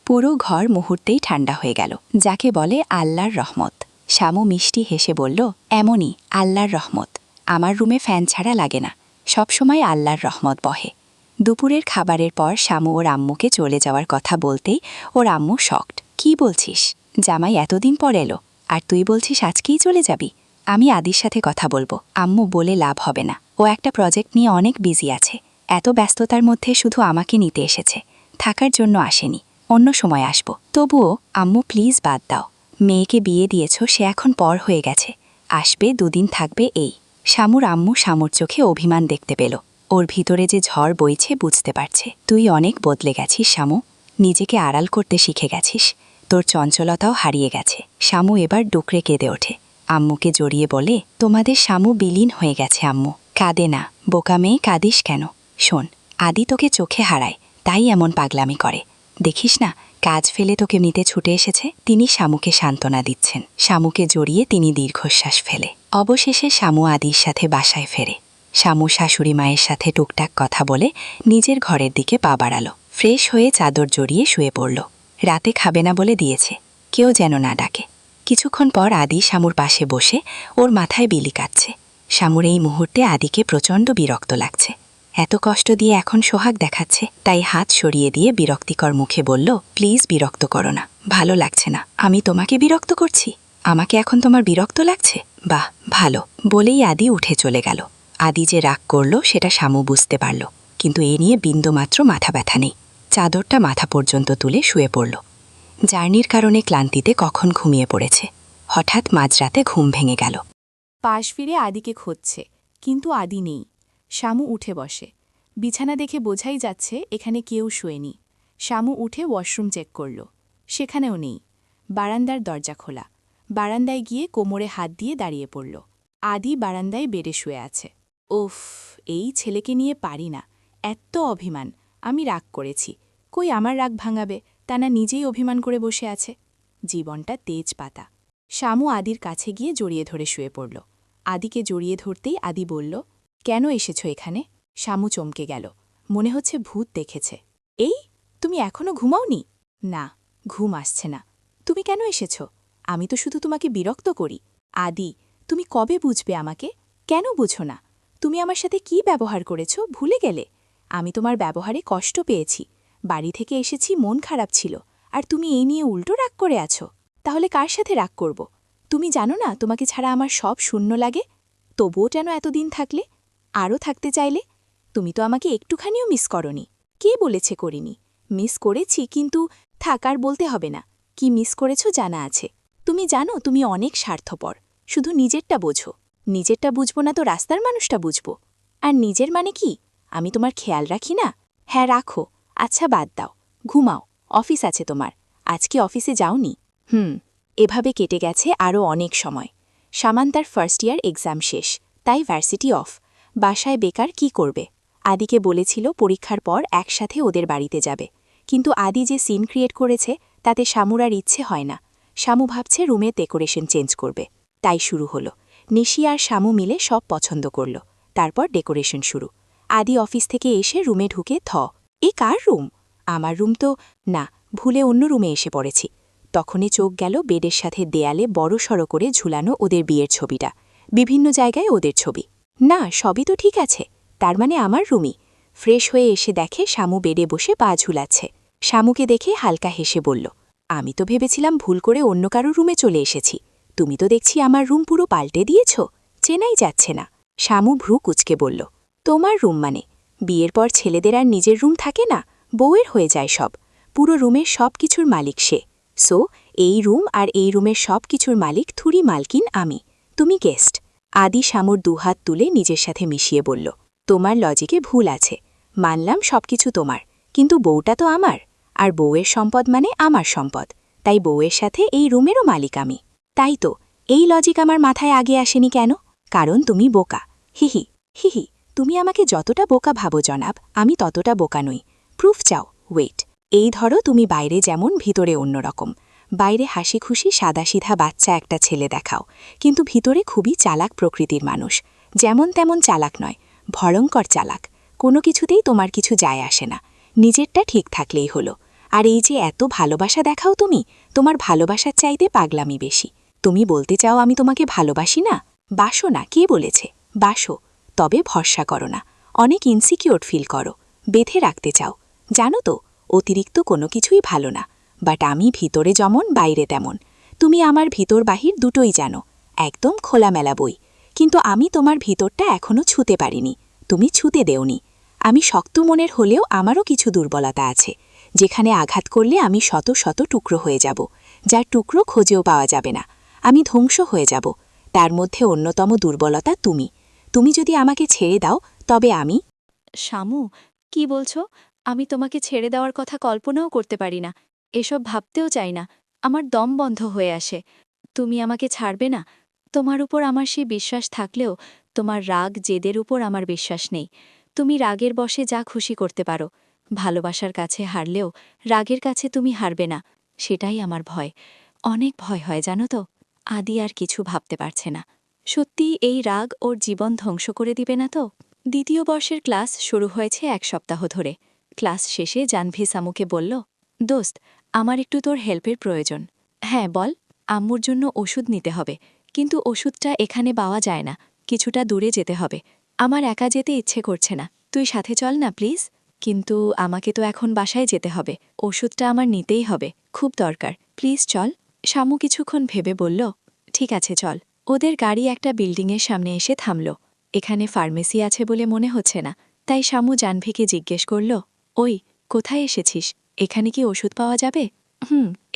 পুরো ঘর মুহূর্তেই ঠান্ডা হয়ে গেল, যাকে বলে আল্লাহর রহমত। শ্যামু মিষ্টি হেসে বলল, এমনই আল্লাহর রহমত। আমার রুমে ফ্যান ছাড়া লাগে না, সবসময় আল্লাহর রহমত বহে। দুপুরের খাবারের পর শ্যামু ওর আম্মুকে চলে যাওয়ার কথা বলতেই ওর আম্মু শকড। কি বলছিস? জামাই এতদিন পর এলো, আর তুই বলছিস আজকেই চলে যাবি? আমি আদির সাথে কথা বলবো। আম্মু বলে লাভ হবে না, ও একটা প্রজেক্ট নিয়ে অনেক বিজি আছে। এত ব্যস্ততার মধ্যে শুধু আমাকে নিতে এসেছে, থাকার জন্য আসেনি। অন্য সময় আসবো। তবুও আম্মু প্লিজ বাদ দাও। মেয়েকে বিয়ে দিয়েছ, সে এখন পর হয়ে গেছে। আসবে, দুদিন থাকবে, এই। শ্যামুর আম্মু শ্যামুর চোখে অভিমান দেখতে পেল। ওর ভিতরে যে ঝড় বইছে বুঝতে পারছে। তুই অনেক বদলে গেছিস শ্যামু, নিজেকে আড়াল করতে শিখে গেছিস। তোর চঞ্চলতাও হারিয়ে গেছে। শ্যামু এবার ডুকরে কেঁদে ওঠে। আম্মুকে জড়িয়ে বলে, তোমাদের শ্যামু বিলীন হয়ে গেছে আম্মু। কাঁদে না, বোকা মেয়ে, কাঁদিস কেন? শোন, আদি তোকে চোখে হারায়, তাই এমন পাগলামি করে। দেখিস না, কাজ ফেলে তোকে নিতে ছুটে এসেছে। তিনি শ্যামুকে সান্ত্বনা দিচ্ছেন। শ্যামুকে জড়িয়ে তিনি দীর্ঘশ্বাস ফেলে। অবশেষে শ্যামু আদির সাথে বাসায় ফেরে। শ্যামু শাশুড়ি মায়ের সাথে টুকটাক কথা বলে নিজের ঘরের দিকে পা বাড়ালো। ফ্রেশ হয়ে চাদর জড়িয়ে শুয়ে পড়ল। রাতে খাবে না বলে দিয়েছে, কেউ যেন না ডাকে। কিছুক্ষণ পর আদি শ্যামুর পাশে বসে ওর মাথায় বিলি কাটছে। শ্যামুর এই মুহূর্তে আদিকে প্রচণ্ড বিরক্ত লাগছে। এত কষ্ট দিয়ে এখন সোহাগ দেখাচ্ছে, তাই হাত সরিয়ে দিয়ে বিরক্তিকর মুখে বলল, প্লিজ বিরক্ত করো না, ভালো লাগছে না। আমি তোমাকে বিরক্ত করছি? আমাকে এখন তোমার বিরক্ত লাগছে? বাহ, ভালো। বলেই আদি উঠে চলে গেল। আদি যে রাগ করল সেটা শ্যামু বুঝতে পারল, কিন্তু এ নিয়ে বিন্দুমাত্র মাথা ব্যথা নেই। চাদরটা মাথা পর্যন্ত তুলে শুয়ে পড়ল। জার্নির কারণে ক্লান্তিতে কখন ঘুমিয়ে পড়েছে। হঠাৎ মাঝরাতে ঘুম ভেঙে গেল। পাশ ফিরে আদিকে খুঁজছে, কিন্তু আদি নেই। শ্যামু উঠে বসে। বিছানা দেখে বোঝাই যাচ্ছে এখানে কেউ শোয়নি। শ্যামু উঠে ওয়াশরুম চেক করল, সেখানেও নেই। বারান্দার দরজা খোলা। বারান্দায় গিয়ে কোমরে হাত দিয়ে দাঁড়িয়ে পড়ল। আদি বারান্দায় বেডে শুয়ে আছে। ওফ, এই ছেলেকে নিয়ে পারি না, এত অভিমান। আমি রাগ করেছি, কই আমার রাগ ভাঙাবে, তা না নিজেই অভিমান করে বসে আছে। জীবনটা তেজ পাতা। শ্যামু আদির কাছে গিয়ে জড়িয়ে ধরে শুয়ে পড়ল। আদিকে জড়িয়ে ধরতেই আদি বলল, কেন এসেছ এখানে? শ্যামু চমকে গেল, মনে হচ্ছে ভূত দেখেছে। এই, তুমি এখনো ঘুমাওনি? না, ঘুম আসছে না। তুমি কেন এসেছ? আমি তো শুধু তোমাকে বিরক্ত করি। আদি, তুমি কবে বুঝবে আমাকে? কেন বুঝো না? তুমি আমার সাথে কি ব্যবহার করেছ ভুলে গেলে? আমি তোমার ব্যবহারে কষ্ট পেয়েছি। বাড়ি থেকে এসেছি, মন খারাপ ছিল, আর তুমি এই নিয়ে উল্টো রাগ করে আছো। তাহলে কার সাথে রাগ করব? তুমি জানো না তোমাকে ছাড়া আমার সব শূন্য লাগে? তবুও কেন এতদিন থাকলে? আরও থাকতে চাইলে? তুমি তো আমাকে একটুখানিও মিস করনি। কে বলেছে করিনি? মিস করেছি, কিন্তু থাকার বলতে হবে না। কি মিস করেছ জানা আছে। তুমি জানো তুমি অনেক স্বার্থপর, শুধু নিজেরটা বোঝো। নিজেরটা বুঝবো না তো রাস্তার মানুষটা বুঝবো। আর নিজের মানে কি? আমি তোমার খেয়াল রাখি না? হ্যাঁ রাখো। আচ্ছা বাদ দাও, ঘুমাও। অফিস আছে তোমার। আজকে অফিসে যাওনি? এভাবে কেটে গেছে আরও অনেক সময়। সামান্তার ফার্স্ট ইয়ার এক্সাম শেষ, তাই ভার্সিটি অফ। বাসায় বেকার কি করবে? আদিকে বলেছিল পরীক্ষার পর একসাথে ওদের বাড়িতে যাবে, কিন্তু আদি যে সিন ক্রিয়েট করেছে তাতে শ্যামুর আর ইচ্ছে হয় না। শ্যামু ভাবছে রুমের ডেকোরেশন চেঞ্জ করবে। তাই শুরু হলো। নিশি আর শ্যামু মিলে সব পছন্দ করল। তারপর ডেকোরেশন শুরু। আদি অফিস থেকে এসে রুমে ঢুকে এ কার রুম? আমার রুম তো না, ভুলে অন্য রুমে এসে পড়েছি। তখনই চোখ গেল বেডের সাথে দেয়ালে বড়সড় করে ঝুলানো ওদের বিয়ের ছবিটা। বিভিন্ন জায়গায় ওদের ছবি। না, সবই তো ঠিক আছে, তার মানে আমার রুমই। ফ্রেশ হয়ে এসে দেখে শ্যামু বেডে বসে পা ঝুলাচ্ছে। শ্যামুকে দেখে হালকা হেসে বলল, আমি তো ভেবেছিলাম ভুল করে অন্য কারো রুমে চলে এসেছি। তুমি তো দেখছি আমার রুম পুরো পাল্টে দিয়েছ, চেনাই যাচ্ছে না। শ্যামু ভ্রু কুচকে বলল, তোমার রুম মানে? বিয়ের পর ছেলেদের আর নিজের রুম থাকে না, বউয়ের হয়ে যায় সব। পুরো রুমের সব কিছুর মালিক সে। সো এই রুম আর এই রুমের সব কিছুর মালিক থুরি মালকিন আমি, তুমি গেস্ট। আদি শ্যামুর দুহাত তুলে নিজের সাথে মিশিয়ে বলল, তোমার লজিকে ভুল আছে। মানলাম সবকিছু তোমার, কিন্তু বউটা তো আমার, আর বউয়ের সম্পদ মানে আমার সম্পদ। তাই বউয়ের সাথে এই রুমেরও মালিক আমি। তাই তো এই লজিক আমার মাথায় আগে আসেনি কেন? কারণ তুমি বোকা। হিহি হিহি, তুমি আমাকে যতটা বোকা ভাবো জনাব, আমি ততটা বোকা নই। প্রুফ চাও? ওয়েট। এই ধরো, তুমি বাইরে যেমন ভিতরে অন্যরকম। বাইরে হাসি খুশি সাদাসিধা বাচ্চা একটা ছেলে দেখাও, কিন্তু ভিতরে খুবই চালাক প্রকৃতির মানুষ। যেমন তেমন চালাক নয়, ভয়ঙ্কর চালাক। কোনো কিছুতেই তোমার কিছু যায় আসে না, নিজেরটা ঠিক থাকলেই হলো। আর এই যে এত ভালোবাসা দেখাও তুমি, তোমার ভালোবাসার চাইতে পাগলামি বেশি। তুমি বলতে চাও আমি তোমাকে ভালোবাসি না? বাসো না, কে বলেছে? বাসো, তবে ভরসা করো না। অনেক ইনসিকিউর ফিল করো, বেঁধে রাখতে চাও। জানো তো, অতিরিক্ত কোনো কিছুই ভালো না। বাট আমি ভিতরে যেমন বাইরে তেমন। তুমি আমার ভিতর বাহির দুটোই জানো, একদম খোলামেলা বই। কিন্তু আমি তোমার ভিতরটা এখনও ছুঁতে পারিনি, তুমি ছুঁতে দেওনি। আমি শক্ত মনের হলেও আমারও কিছু দুর্বলতা আছে, যেখানে আঘাত করলে আমি শত শত টুকরো হয়ে যাব, যার টুকরো খোঁজেও পাওয়া যাবে না। আমি ধ্বংস হয়ে যাব। তার মধ্যে অন্যতম দুর্বলতা তুমি। তুমি যদি আমাকে ছেড়ে দাও তবে আমি। শামু, কি বলছো? আমি তোমাকে ছেড়ে দেওয়ার কথা কল্পনাও করতে পারি না, এসব ভাবতেও চাই না। আমার দম বন্ধ হয়ে আসে। তুমি আমাকে ছাড়বে না? তোমার উপর আমার সেই বিশ্বাস থাকলেও তোমার রাগ জেদের উপর আমার বিশ্বাস নেই। তুমি রাগের বশে যা খুশি করতে পারো। ভালোবাসার কাছে হারলেও রাগের কাছে তুমি হারবে না, সেটাই আমার ভয়। অনেক ভয় হয় জানো তো। আদি আর কিছু ভাবতে পারছে না। সত্যি এই রাগ ওর জীবন ধ্বংস করে দিবে না তো? দ্বিতীয় বর্ষের ক্লাস শুরু হয়েছে 1 সপ্তাহ ধরে। ক্লাস শেষে জাহ্নবী সামুকে বলল, দোস্ত, আমার একটু তোর হেল্পের প্রয়োজন। হ্যাঁ বল। আম্মুর জন্য ওষুধ নিতে হবে, কিন্তু ওষুধটা এখানে পাওয়া যায় না, কিছুটা দূরে যেতে হবে। আমার একা যেতে ইচ্ছে করছে না, তুই সাথে চল না প্লিজ। কিন্তু আমাকে তো এখন বাসায় যেতে হবে, ওষুধটা আমার নিতেই হবে, খুব দরকার, প্লিজ চল। শামু কিছুক্ষণ ভেবে বলল, ঠিক আছে চল। ওদের গাড়ি একটা বিল্ডিংয়ের সামনে এসে থামল। এখানে ফার্মেসি আছে বলে মনে হচ্ছে না, তাই শামু জাহ্নবীকে জিজ্ঞেস করল, ওই, কোথায় এসেছিস? এখানে কি ওষুধ পাওয়া যাবে?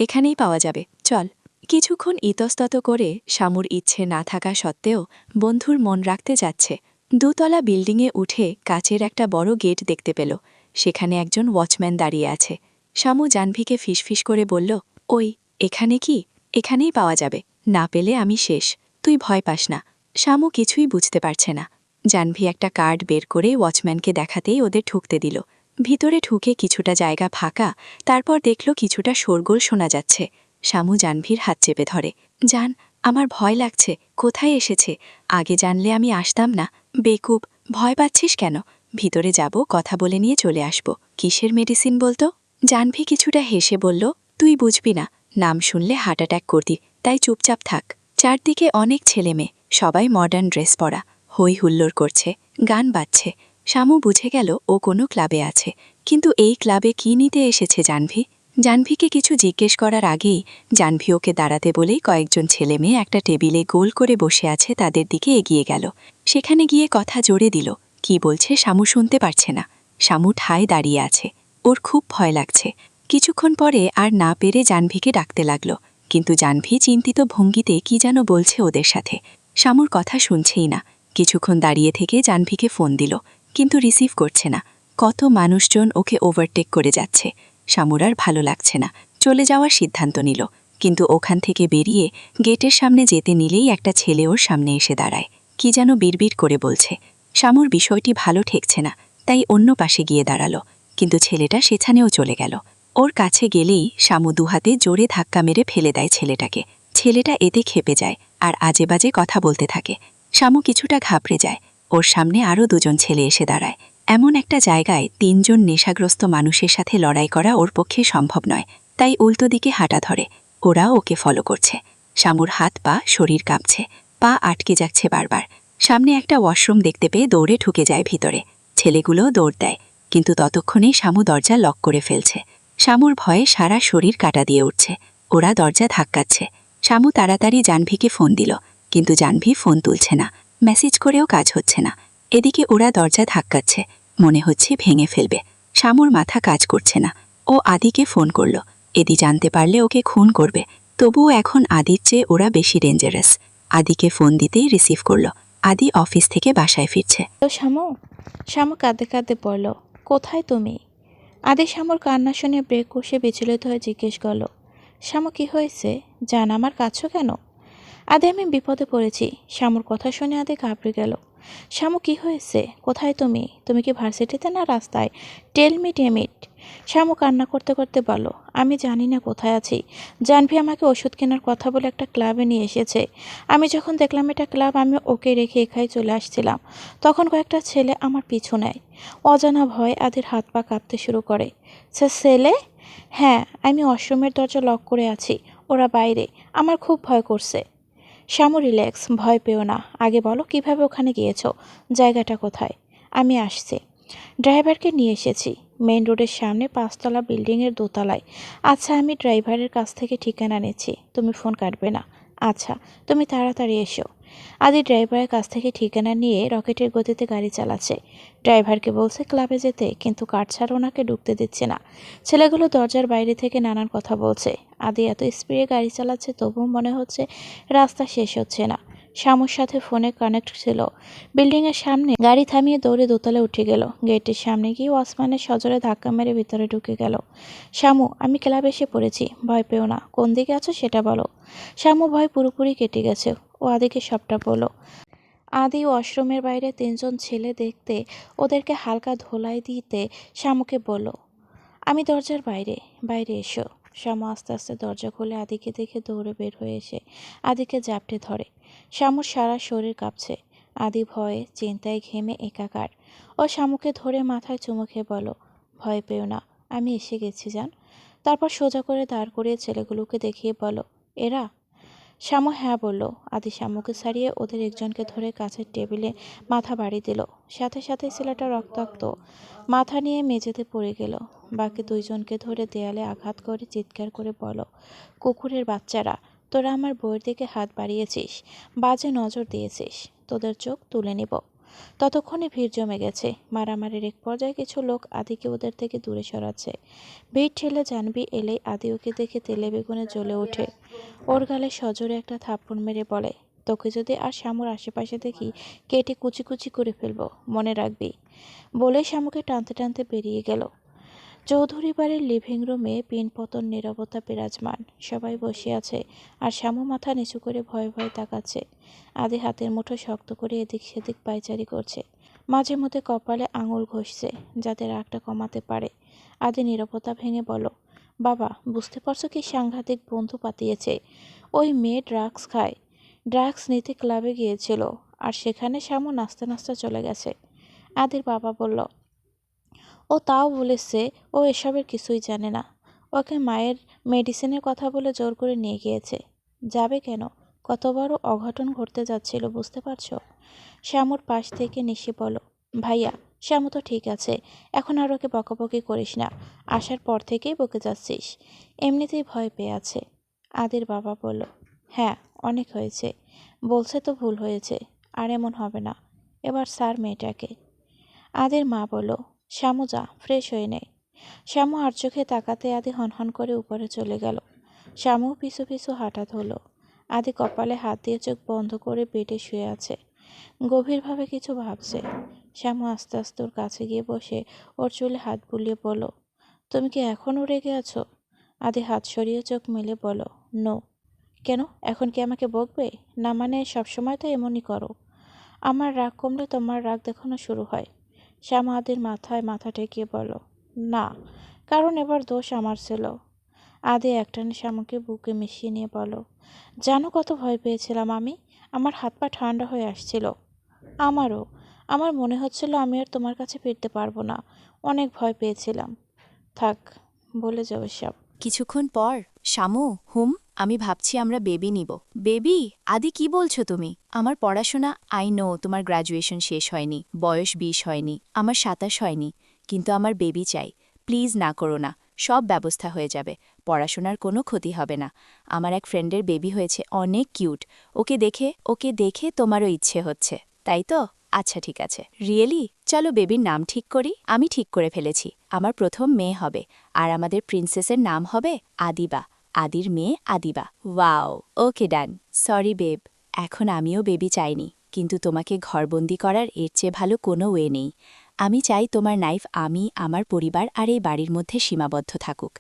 এখানেই পাওয়া যাবে, চল। কিছুক্ষণ ইতস্তত করে শামুর ইচ্ছে না থাকা সত্ত্বেও বন্ধুর মন রাখতে যাচ্ছে। 2 তলা বিল্ডিংয়ে উঠে কাচের একটা বড় গেট দেখতে পেল। সেখানে একজন ওয়াচম্যান দাঁড়িয়ে আছে। শামু জাহ্নবীকে ফিসফিস করে বলল, ওই, এখানে কি? এখানেই পাওয়া যাবে, না পেলে আমি শেষ, তুই ভয় পাস না। শামু কিছুই বুঝতে পারছে না। জাহ্নবী একটা কার্ড বের করে ওয়াচম্যানকে দেখাতেই ওদের ঢুকতে দিল। ভিতরে ঢুকে কিছুটা জায়গা ফাঁকা, তারপর দেখল কিছুটা শোরগোল শোনা যাচ্ছে। শামু জাহ্নবীর হাত চেপে ধরে, জান, আমার ভয় লাগছে, কোথায় এসেছে? আগে জানলে আমি আসতাম না। বেকুব, ভয় পাচ্ছিস কেন? ভিতরে যাব, কথা বলে নিয়ে চলে আসব। কিসের মেডিসিন বলতো? জাহ্নবী কিছুটা হেসে বলল, তুই বুঝবি না, নাম শুনলে হার্ট অ্যাটাক করতি, তাই চুপচাপ থাক। চারদিকে অনেক ছেলে মেয়ে, সবাই মডার্ন ড্রেস পরা, হই হুল্লোড় করছে, গান বাজছে। শামু বুঝে গেল ও কোনো ক্লাবে আছে, কিন্তু এই ক্লাবে কি নিতে এসেছে জাহ্নবী? জাহ্নবীকে কিছু জিজ্ঞেস করার আগেই জাহ্নবী ওকে দাঁড়াতে বলেই কয়েকজন ছেলে মেয়ে একটা টেবিলে গোল করে বসে আছে তাদের দিকে এগিয়ে গেল। সেখানে গিয়ে কথা জোরে দিল, কি বলছে শামু শুনতে পারছে না। শামু ঠায় দাঁড়িয়ে আছে, ওর খুব ভয় লাগছে। কিছুক্ষণ পরে আর না পেরে জাহ্নবীকে ডাকতে লাগল, কিন্তু জাহ্নবী চিন্তিত ভঙ্গিতে কি যেন বলছে ওদের সাথে। শামুর কথা শুনছেই না। কিছুক্ষণ দাঁড়িয়ে থেকে জাহ্নবীকে ফোন দিল, কিন্তু রিসিভ করছে না। কত মানুষজন ওকে ওভারটেক করে যাচ্ছে। শামুর আর ভালো লাগছে না, চলে যাওয়ার সিদ্ধান্ত নিল। কিন্তু ওখান থেকে বেরিয়ে গেটের সামনে যেতে নিলেই একটা ছেলে ওর সামনে এসে দাঁড়ায়, কি যেন বিড়বিড় করে বলছে। শামুর বিষয়টি ভালো ঠেকছে না, তাই অন্য পাশে গিয়ে দাঁড়ালো, কিন্তু ছেলেটা সেখানেও চলে গেল। ওর কাছে গেলেই শামু দুহাতে জোরে ধাক্কা মেরে ফেলে দেয় ছেলেটাকে। ছেলেটা এতে ক্ষেপে যায় আর আজে বাজে কথা বলতে থাকে। শামু কিছুটা ঘাবড়ে যায়। ওর সামনে আরও 2 জন ছেলে এসে দাঁড়ায়। এমন একটা জায়গায় 3 জন নেশাগ্রস্ত মানুষের সাথে লড়াই করা ওর পক্ষে সম্ভব নয়, তাই উল্টো দিকে হাঁটা ধরে। ওরা ওকে ফলো করছে। শামুর হাত পা শরীর কাঁপছে, পা আটকে যাচ্ছে বারবার। সামনে একটা ওয়াশরুম দেখতে পেয়ে দৌড়ে ঢুকে যায় ভিতরে। ছেলেগুলোও দৌড় দেয়, কিন্তু ততক্ষণেই শামু দরজা লক করে ফেলছে। শামুর ভয়ে সারা শরীর কাটা দিয়ে উঠছে। ওরা দরজা ধাক্কাচ্ছে। শামু তাড়াতাড়ি জাহ্নবীকে ফোন দিল, কিন্তু জাহ্নবী ফোন তুলছে না, মেসেজ করেও কাজ হচ্ছে না। এদিকে ওরা দরজা ধাক্কাচ্ছে, মনে হচ্ছে ভেঙে ফেলবে। শামুর মাথা কাজ করছে না। ও আদিকে ফোন করল, এদি জানতে পারলে ওকে খুন করবে। তবুও এখন আদির চেয়ে ওরা বেশি ডেঞ্জারাস। আদিকে ফোন দিতেই রিসিভ করল। আদি অফিস থেকে বাসায় ফিরছে। তো শামু, শামু কাঁদতে কাঁদতে বলল, কোথায় তুমি? আদি শামুর কান্না শুনে ব্রেক কষে বিচলিত হয়ে জিজ্ঞেস করল, শামু কি হয়েছে? জান, আমার কাছো কেন? আদি, আমি বিপদে পড়েছি। শামুর কথা শুনে আদি ঘাবড়ে গেল। শামু কি হয়েছে? কোথায় তুমি? তুমি কি ভার্সিটিতে না রাস্তায়? Tell me ডেমিট। শামু কান্না করতে করতে বলল, আমি জানি না কোথায় আছি। জাহ্নবী আমাকে ওষুধ কেনার কথা বলে একটা ক্লাবে নিয়ে এসেছে। আমি যখন দেখলাম এটা ক্লাব, আমি ওকে রেখে এখানে চলে আসছিলাম। তখন কয়েকটা ছেলে আমার পিছু নেয়। অজানা ভয় আদির হাত পা কাঁপতে শুরু করে। সে ছেলে? হ্যাঁ, আমি ওয়াশরুমের দরজা লক করে আছি, ওরা বাইরে। আমার খুব ভয় করছে। শামু রিল্যাক্স, ভয় পেও না। আগে বলো কিভাবে ওখানে গিয়েছো? জায়গাটা কোথায়? আমি আসছি। ড্রাইভারকে নিয়ে এসেছি মেইন রোডের সামনে 5তলা বিল্ডিংয়ের দোতলায়। আচ্ছা, আমি ড্রাইভারের কাছ থেকে ঠিকানা নিচ্ছি, তুমি ফোন কাটবে না। আচ্ছা, তুমি তাড়াতাড়ি এসো। আদি ড্রাইভারের কাছ থেকে ঠিকানা নিয়ে রকেটের গতিতে গাড়ি চালাচ্ছে। ড্রাইভারকে বলছে ক্লাবে যেতে, কিন্তু কাঠ ছাড়া ওনাকে ঢুকতে দিচ্ছে না। ছেলেগুলো দরজার বাইরে থেকে নানান কথা বলছে। আদি এত স্পিডে গাড়ি চালাচ্ছে, তবুও মনে হচ্ছে রাস্তা শেষ হচ্ছে না। শামুর সাথে ফোনে কানেক্ট ছিল। বিল্ডিংয়ের সামনে গাড়ি থামিয়ে দৌড়ে দোতলায় উঠে গেল। গেটের সামনে গিয়ে ওয়াচম্যানের সজোরে ধাক্কা মেরে ভিতরে ঢুকে গেল। শামু, আমি ক্লাবে এসে পড়েছি, ভয় পেও না। কোন দিকে আছো সেটা বলো। শামু ভয় পুরোপুরি কেটে গেছে। ও আদিকে সবটা বলো। আদি ওয়াশরুমের বাইরে 3জন ছেলে দেখতে ওদেরকে হালকা ধোলাই দিতে শামুকে বলল, আমি দরজার বাইরে, বাইরে এসো। শামু আস্তে আস্তে দরজা খুলে আদিকে দেখে দৌড়ে বের হয়ে এসে আদিকে জাপটে ধরে। শামুর সারা শরীর কাঁপছে। আদি ভয়ে চিন্তায় ঘেমে একাকার। ও শামুকে ধরে মাথায় চুমু খেয়ে বলল, ভয় পেও না, আমি এসে গেছি জান। তারপর সোজা করে দাঁড় করিয়ে ছেলেগুলোকে দেখিয়ে বলো, এরা? শামু হ্যাঁ বলল। আদি শামুকে ছাড়িয়ে ওদের একজনকে ধরে কাছের টেবিলে মাথা বাড়ি দিল। সাথে সাথে ছেলেটা রক্তাক্ত মাথা নিয়ে মেঝেতে পড়ে গেল। বাকি 2জনকে ধরে দেয়ালে আঘাত করে চিৎকার করে বলো, কুকুরের বাচ্চারা, তোরা আমার বউয়ের দিকে হাত বাড়িয়েছিস, বাজে নজর দিয়েছিস, তোদের চোখ তুলে নিব। ততক্ষণে ভিড় জমে গেছে। মারামারির এক পর্যায়ে কিছু লোক আদিকে ওদের থেকে দূরে সরাচ্ছে। ভিড় ঠেলে জাহ্নবী এলেই আদি ওকে দেখে তেলে বেগুনে জ্বলে ওঠে। ওর গালে সজোরে একটা থাপ্পড় মেরে বলে, তোকে যদি আর শামুর আশেপাশে দেখি, কেটে কুচি কুচি করে ফেলবো, মনে রাখবি। বলে শামুকে টানতে টানতে বেরিয়ে গেল। চৌধুরী বাড়ির লিভিং রুমে পিনপতন নীরবতা বিরাজমান। সবাই বসে আছে আর শামু মাথা নিচু করে ভয়ে ভয়ে তাকাচ্ছে। আদি হাতের মুঠো শক্ত করে এদিক সেদিক পায়চারি করছে। মাঝে মধ্যে কপালে আঙুল ঘষছে, যাতে রাগটা কমাতে পারে। আদি নীরবতা ভেঙে বলো, বাবা, বুঝতে পারছো কি সাংঘাতিক বন্ধু পাতিয়েছে? ওই মেয়ে ড্রাগস খায়। ড্রাগস নিতে ক্লাবে গিয়েছিল, আর সেখানে শামু নাচতে নাচতে চলে গেছে। আদির বাবা বলল, ও তাও বলেছে ও এসবের কিছুই জানে না। ওকে মায়ের মেডিসিনের কথা বলে জোর করে নিয়ে গিয়েছে। যাবে কেন? কত বড় অঘটন ঘটতে যাচ্ছিল, বুঝতে পারছো? শ্যামুর পাশ থেকে নিশি বলো, ভাইয়া, শ্যামু তো ঠিক আছে, এখন আর ওকে বকাবকি করিস না। আসার পর থেকেই বকে যাচ্ছিস, এমনিতেই ভয় পেয়ে আছে। আদির বাবা বলল, হ্যাঁ, অনেক হয়েছে, বলছে তো ভুল হয়েছে, আর এমন হবে না। এবার স্যার মেয়েটাকে। আদির মা বলল, শ্যামু যা, ফ্রেশ হয়ে নেয়। শ্যামু আর চোখে তাকাতে আদি হনহন করে উপরে চলে গেল। শ্যামু পিছু পিছু হাঁটা ধরল। আদি কপালে হাত দিয়ে চোখ বন্ধ করে বেডে শুয়ে আছে, গভীরভাবে কিছু ভাবছে। শ্যামু আস্তে আস্তে ওর কাছে গিয়ে বসে ওর চুলে হাত বুলিয়ে বলল, তুমি কি এখনও রেগে আছো? আদি হাত সরিয়ে চোখ মেলে বলো, নো। কেন, এখন কি আমাকে বকবে? না মানে সবসময় তো এমনই করো। আমার রাগ কমলে তোমার রাগ দেখানো শুরু হয়। শ্যামা আদির মাথায় মাথা ঠেকিয়ে বলল, না, কারণ এবার দোষ আমার ছিল। আদি একটানে শ্যামাকে বুকে মিশিয়ে নিয়ে বলো, জানো কত ভয় পেয়েছিলাম আমি? আমার হাত পা ঠান্ডা হয়ে আসছিল। আমারও। আমার মনে হচ্ছিল আমি আর তোমার কাছে ফিরতে পারবো না। অনেক ভয় পেয়েছিলাম। থাক, বলে যাও সব। কিছুক্ষণ পর, শামু, হুম, আমি ভাবছি আমরা বেবি নিব। বেবি? আদি কি বলছো তুমি? আমার পড়াশোনা, আই নো তোমার গ্র্যাজুয়েশন শেষ হয়নি, বয়স 20 হয়নি, আমার 27 হয়নি, কিন্তু আমার বেবি চাই। প্লিজ না করো না, সব ব্যবস্থা হয়ে যাবে, পড়াশোনার কোনো ক্ষতি হবে না। আমার এক ফ্রেন্ডের বেবি হয়েছে, অনেক কিউট, ওকে দেখে তোমারও ইচ্ছে হচ্ছে, তাই তো? আচ্ছা ঠিক আছে। রিয়েলি? চলো বেবির নাম ঠিক করি। আমি ঠিক করে ফেলেছি, আমার প্রথম মেয়ে হবে, আর আমাদের প্রিন্সেসের নাম হবে আদিবা। আদির মেয়ে আদিবা। ওয়াও, ওকে ডান। সরি বেব, এখন আমিও বেবি চাইনি, কিন্তু তোমাকে ঘরবন্দি করার এর চেয়ে ভালো কোনো ওয়ে নেই। আমি চাই তোমার নাইফ আমি, আমার পরিবার আর এই বাড়ির মধ্যে সীমাবদ্ধ থাকুক,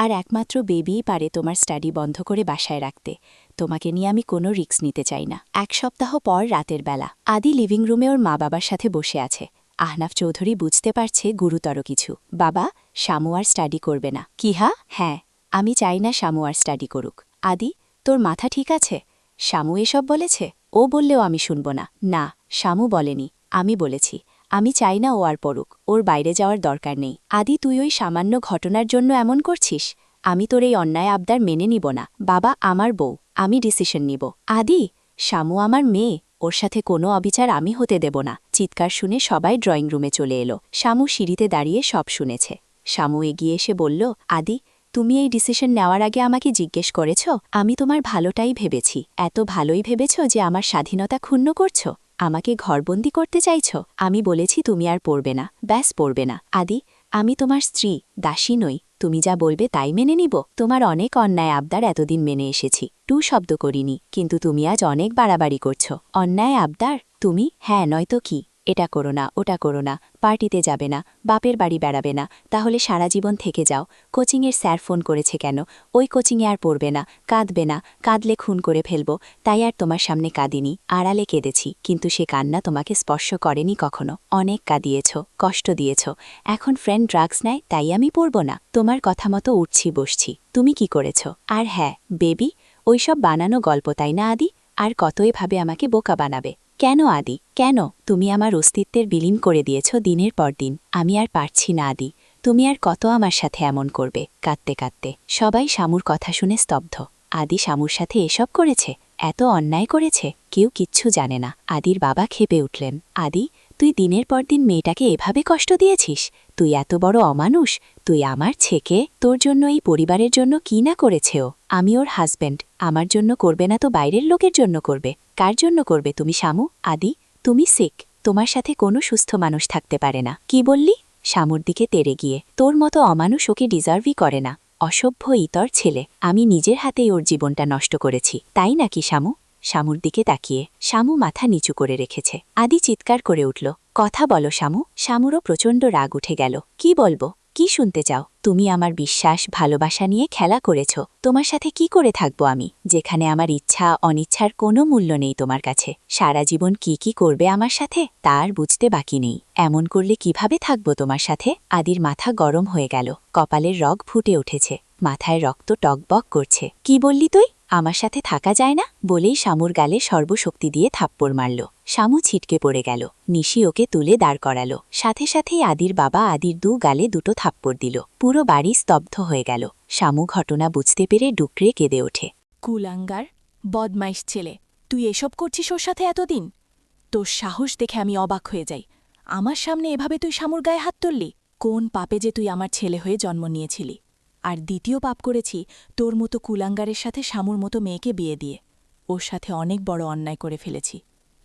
আর একমাত্র বেবিই পারে তোমার স্টাডি বন্ধ করে বাসায় রাখতে। তোমাকে নিয়ে আমি কোনো রিস্ক নিতে চাই না। 1 সপ্তাহ পর রাতের বেলা আদি লিভিং রুমে ওর মা বাবার সাথে বসে আছে। আহনাফ চৌধুরী বুঝতে পারছে গুরুতর কিছু। বাবা, শামু আর স্টাডি করবে না। কি? হ্যাঁ, আমি চাই না শামু আর স্টাডি করুক। আদি, তোর মাথা ঠিক আছে? শামু এসব বলেছে? ও বললেও আমি শুনব না। না, শামু বলেনি, আমি বলেছি। আমি চাই না ও আর পড়ুক, ওর বাইরে যাওয়ার দরকার নেই। আদি, তুই ওই সামান্য ঘটনার জন্য এমন করছিস? আমি তোর এই অন্যায় আবদার মেনে নিব না। বাবা আমার বউ, আমি ডিসিশন নিব। আদি, শামু আমার মেয়ে, ওর সাথে কোনো অবিচার আমি হতে দেব না। চিৎকার শুনে সবাই ড্রয়িং রুমে চলে এলো। শামু সিঁড়িতে দাঁড়িয়ে সব শুনেছে। শামু এগিয়ে এসে বলল, আদি, তুমি এই ডিসিশন নেওয়ার আগে আমাকে জিজ্ঞেস করেছ? আমি তোমার ভালোটাই ভেবেছি। এত ভালোই ভেবেছ যে আমার স্বাধীনতা ক্ষুণ্ণ করছ? আমাকে ঘরবন্দি করতে চাইছ? আমি বলেছি তুমি আর পড়বে না, ব্যাস পড়বে না। আদি, আমি তোমার স্ত্রী, দাসী নই। তুমি যা বলবে তাই মেনে নিব। তোমার অনেক অন্যায় আবদার এতদিন মেনে এসেছি, শব্দ করিনি, কিন্তু তুমি আজ অনেক বাড়াবাড়ি করছ। অন্যায় আবদার? তুমি? হ্যাঁ, নয়তো কি? এটা করো না, ওটা করো না, পার্টিতে যাবে না, বাপের বাড়ি বেড়াবে না, তাহলে সারা জীবন থেকে যাও। কোচিংয়ের স্যার ফোন করেছে কেন? ওই কোচিংয়ে আর পড়বে না, কাঁদবে না, কাঁদলে খুন করে ফেলব, তাই আর তোমার সামনে কাঁদিনি, আড়ালে কেঁদেছি, কিন্তু সে কান্না তোমাকে স্পর্শ করেনি কখনো। অনেক কাঁদিয়েছ, কষ্ট দিয়েছ। এখন ফ্রেন্ড ড্রাগস নেয়, তাই আমি পড়ব না। তোমার কথা মতো উঠছি বসছি। তুমি কি করেছ? আর হ্যাঁ, বেবি, ওইসব বানানো গল্প, তাই না আদি? আর কত এভাবে আমাকে বোকা বানাবে? কেন আদি, কেন? তুমি আমার অস্তিত্বের বিলীন করে দিয়েছ দিনের পর দিন। আমি আর পারছি না আদি। তুমি আর কত আমার সাথে এমন করবে? কাঁদতে কাঁদতে সবাই শামুর কথা শুনে স্তব্ধ। আদি শামুর সাথে এসব করেছে? এত অন্যায় করেছে? কেউ কিচ্ছু জানে না। আদির বাবা ক্ষেপে উঠলেন। আদি, তুই দিনের পর দিন মেয়েটাকে এভাবে কষ্ট দিয়েছিস? তুই এত বড় অমানুষ? তুই আমার ছেকে, তোর জন্য এই পরিবারের জন্য কি না করেছে ও? আমি ওর হাজব্যান্ড, আমার জন্য করবে না তো বাইরের লোকের জন্য করবে। কার জন্য করবে তুমি শামু? আদি, তুমি সিক, তোমার সাথে কোনো সুস্থ মানুষ থাকতে পারে না। কি বললি? শামুর দিকে তেড়ে গিয়ে, তোর মতো অমানুষ ওকে ডিজার্ভই করে না। অসভ্য ইতর ছেলে। আমি নিজের হাতেই ওর জীবনটা নষ্ট করেছি, তাই নাকি শামু? শামুর দিকে তাকিয়ে শামু মাথা নিচু করে রেখেছে। আদি চিৎকার করে উঠল, কথা বলো শামু। শামুরও প্রচণ্ড রাগ উঠে গেল। কি বলবো? কি শুনতে চাও? তুমি আমার বিশ্বাস, ভালোবাসা নিয়ে খেলা করেছ। তোমার সাথে কি করে থাকবো আমি, যেখানে আমার ইচ্ছা অনিচ্ছার কোনো মূল্য নেই তোমার কাছে? সারা জীবন কি কি করবে আমার সাথে তার বুঝতে বাকি নেই। এমন করলে কিভাবে থাকবো তোমার সাথে? আদির মাথা গরম হয়ে গেল, কপালের রগ ফুটে উঠেছে, মাথায় রক্ত টকবক করছে। কি বললি তুই? আমার সাথে থাকা যায় না? বলেই শামুর গালে সর্বশক্তি দিয়ে থাপ্পড় মারল। শামু ছিটকে পড়ে গেল। নিশি ওকে তুলে দাঁড় করালো। সাথে সাথেই আদির বাবা আদির গালে দুটো থাপ্পড় দিল। পুরো বাড়ি স্তব্ধ হয়ে গেল। শামু ঘটনা বুঝতে পেরে ডুকরে কেঁদে ওঠে। কুলাঙ্গার, বদমাইশ ছেলে, তুই এসব করছিস ওর সাথে এতদিন? তোর সাহস দেখে আমি অবাক হয়ে যাই। আমার সামনে এভাবে তুই শামুর গায়ে হাত তুললি? কোন পাপে যে তুই আমার ছেলে হয়ে জন্ম নিয়েছিলি? আর দ্বিতীয় পাপ করেছি তোর মতো কুলাঙ্গারের সাথে শামুর মতো মেয়েকে বিয়ে দিয়ে। ওর সাথে অনেক বড় অন্যায় করে ফেলেছি।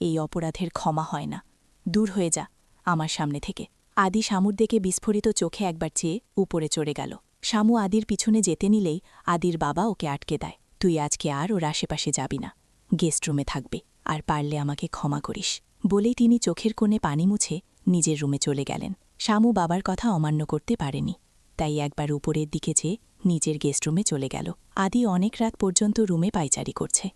এই অপরাধের ক্ষমা হয় না। দূর হয়ে যা আমার সামনে থেকে। আদি শামুর দিকে বিস্ফোরিত চোখে একবার চেয়ে উপরে চড়ে গেল। শামু আদির পিছনে যেতে নিলেই আদির বাবা ওকে আটকে দেয়। তুই আজকে আর ওর আশেপাশে যাবি না, গেস্ট রুমে থাকবে, আর পারলে আমাকে ক্ষমা করিস। বলেই তিনি চোখের কোণে পানি মুছে নিজের রুমে চলে গেলেন। শামু বাবার কথা অমান্য করতে পারেনি, তাই একবার উপরের দিকে যেয়ে নিজের গেস্ট রুমে চলে গেল। আদি অনেক রাত পর্যন্ত রুমে পায়চারি করছে।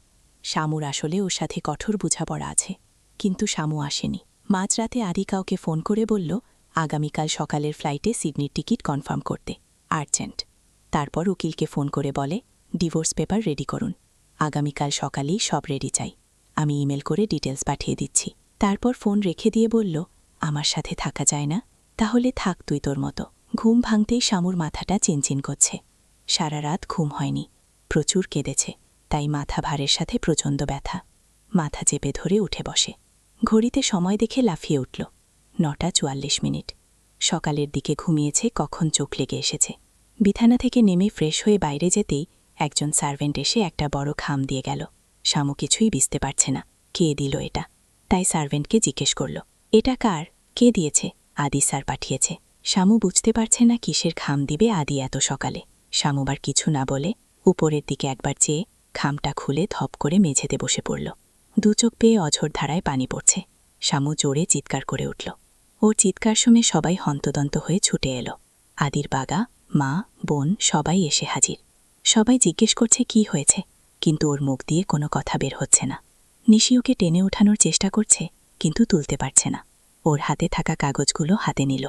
শামুর আসলে ওর সাথে কঠোর বোঝাপড়া আছে, কিন্তু শামু আসেনি। মাঝরাতে আদি কাউকে ফোন করে বলল আগামীকাল সকালের ফ্লাইটে সিডনির টিকিট কনফার্ম করতে, আর্জেন্ট। তারপর উকিলকে ফোন করে বলে ডিভোর্স পেপার রেডি করুন, আগামীকাল সকালেই সব রেডি চাই। আমি ইমেল করে ডিটেলস পাঠিয়ে দিচ্ছি। তারপর ফোন রেখে দিয়ে বলল আমার সাথে থাকা যায় না? তাহলে থাক তুই তোর মতো। ঘুম ভাঙতেই শামুর মাথাটা চিনচিন করছে। সারা রাত ঘুম হয়নি, প্রচুর কেঁদেছে, তাই মাথা ভারের সাথে প্রচণ্ড ব্যথা। মাথা চেপে ধরে উঠে বসে। ঘড়িতে সময় দেখে লাফিয়ে উঠল। 9:44। সকালের দিকে ঘুমিয়েছে, কখন চোখ লেগে এসেছে। বিছানা থেকে নেমে ফ্রেশ হয়ে বাইরে যেতেই একজন সার্ভেন্ট এসে একটা বড় খাম দিয়ে গেল। শামু কিছুই বুঝতে পারছে না কে দিল এটা, তাই সার্ভেন্টকে জিজ্ঞেস করল এটা কার, কে দিয়েছে? আদি স্যার পাঠিয়েছে। শামু বুঝতে পারছে না কিসের খাম দিবে আদি এত সকালে। শামুবার কিছু না বলে উপরের দিকে একবার চেয়ে খামটা খুলে ধপ করে মেঝেতে বসে পড়ল। দু চোখ পেয়ে অঝোর ধারায় পানি পড়ছে। শামু জোরে চিৎকার করে উঠল। ওর চিৎকার শুনে সবাই হন্তদন্ত হয়ে ছুটে এলো। আদির বাবা, মা, বোন সবাই এসে হাজির। সবাই জিজ্ঞেস করছে কি হয়েছে। কিন্তু ওর মুখ দিয়ে কোনো কথা বের হচ্ছে না। নিশি ওকে টেনে ওঠানোর চেষ্টা করছে, কিন্তু তুলতে পারছে না। ওর হাতে থাকা কাগজগুলো হাতে নিল।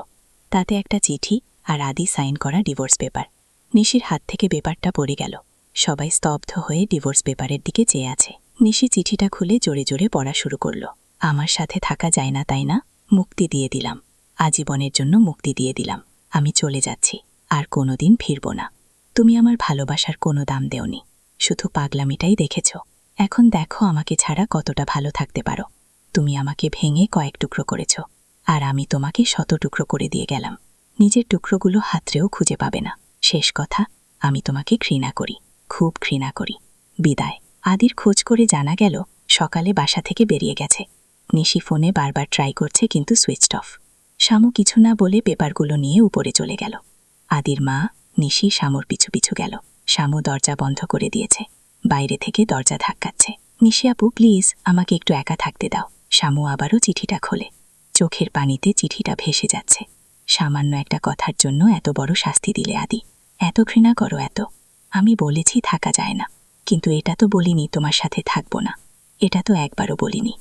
তাতে একটা চিঠি আর আদি সাইন করা ডিভোর্স পেপার। নিশির হাত থেকে পেপারটা পড়ে গেল। সবাই স্তব্ধ হয়ে ডিভোর্স পেপারের দিকে চেয়ে আছে। নিশি চিঠিটা খুলে জোরে জোরে পড়া শুরু করল। আমার সাথে থাকা যায় না তাই না? মুক্তি দিয়ে দিলাম, আজীবনের জন্য মুক্তি দিয়ে দিলাম। আমি চলে যাচ্ছি, আর কোনোদিন ফিরব না। তুমি আমার ভালোবাসার কোনো দাম দেওনি, শুধু পাগলামিটাই দেখেছ। এখন দেখো আমাকে ছাড়া কতটা ভালো থাকতে পারো। তুমি আমাকে ভেঙে কয়েক টুকরো করেছ, আর আমি তোমাকে শত টুকরো করে দিয়ে গেলাম। নিজের টুকরোগুলো হাতরেও খুঁজে পাবে না। শেষ কথা, আমি তোমাকে ঘৃণা করি, খুব ঘৃণা করি। বিদায়। আদির খোঁজ করে জানা গেল সকালে বাসা থেকে বেরিয়ে গেছে। নিশি ফোনে বারবার ট্রাই করছে, কিন্তু সুইচড অফ। শামু কিছু না বলে পেপারগুলো নিয়ে উপরে চলে গেল। আদির মা নিশি শামুর পিছু পিছু গেল। শামু দরজা বন্ধ করে দিয়েছে, বাইরে থেকে দরজা ধাক্কাচ্ছে। নিশি আপু প্লিজ আমাকে একটু একা থাকতে দাও। শামু আবারও চিঠিটা খোলে। চোখের পানিতে চিঠিটা ভেসে যাচ্ছে। সামান্য একটা কথার জন্য এত বড় শাস্তি দিলে আদি? এত ঘৃণা করো এত? আমি বলেছি থাকা যায় না, কিন্তু এটা তো বলিনি তোমার সাথে থাকবো না। এটা তো একবারও বলিনি।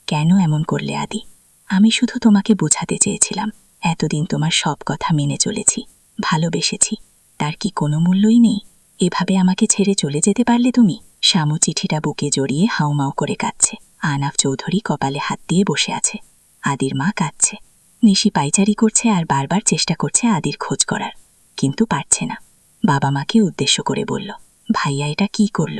কেন এমন করলে আদি? আমি শুধু তোমাকে বোঝাতে চেয়েছিলাম, এতদিন তোমার সব কথা মেনে চলেছি, ভালোবেসেছি, তার কি কোনো মূল্যই নেই? এভাবে আমাকে ছেড়ে চলে যেতে পারলে তুমি? শামু চিঠিটা বুকে জড়িয়ে হাউমাউ করে কাঁদছে। আনাফ চৌধুরী কপালে হাত দিয়ে বসে আছে। আদির মা কাঁদছে। নিশি পাইচারি করছে আর বারবার চেষ্টা করছে আদির খোঁজ করার, কিন্তু পারছে না। বাবা মাকে উদ্দেশ্য করে বলল, ভাইয়া এটা কি করল?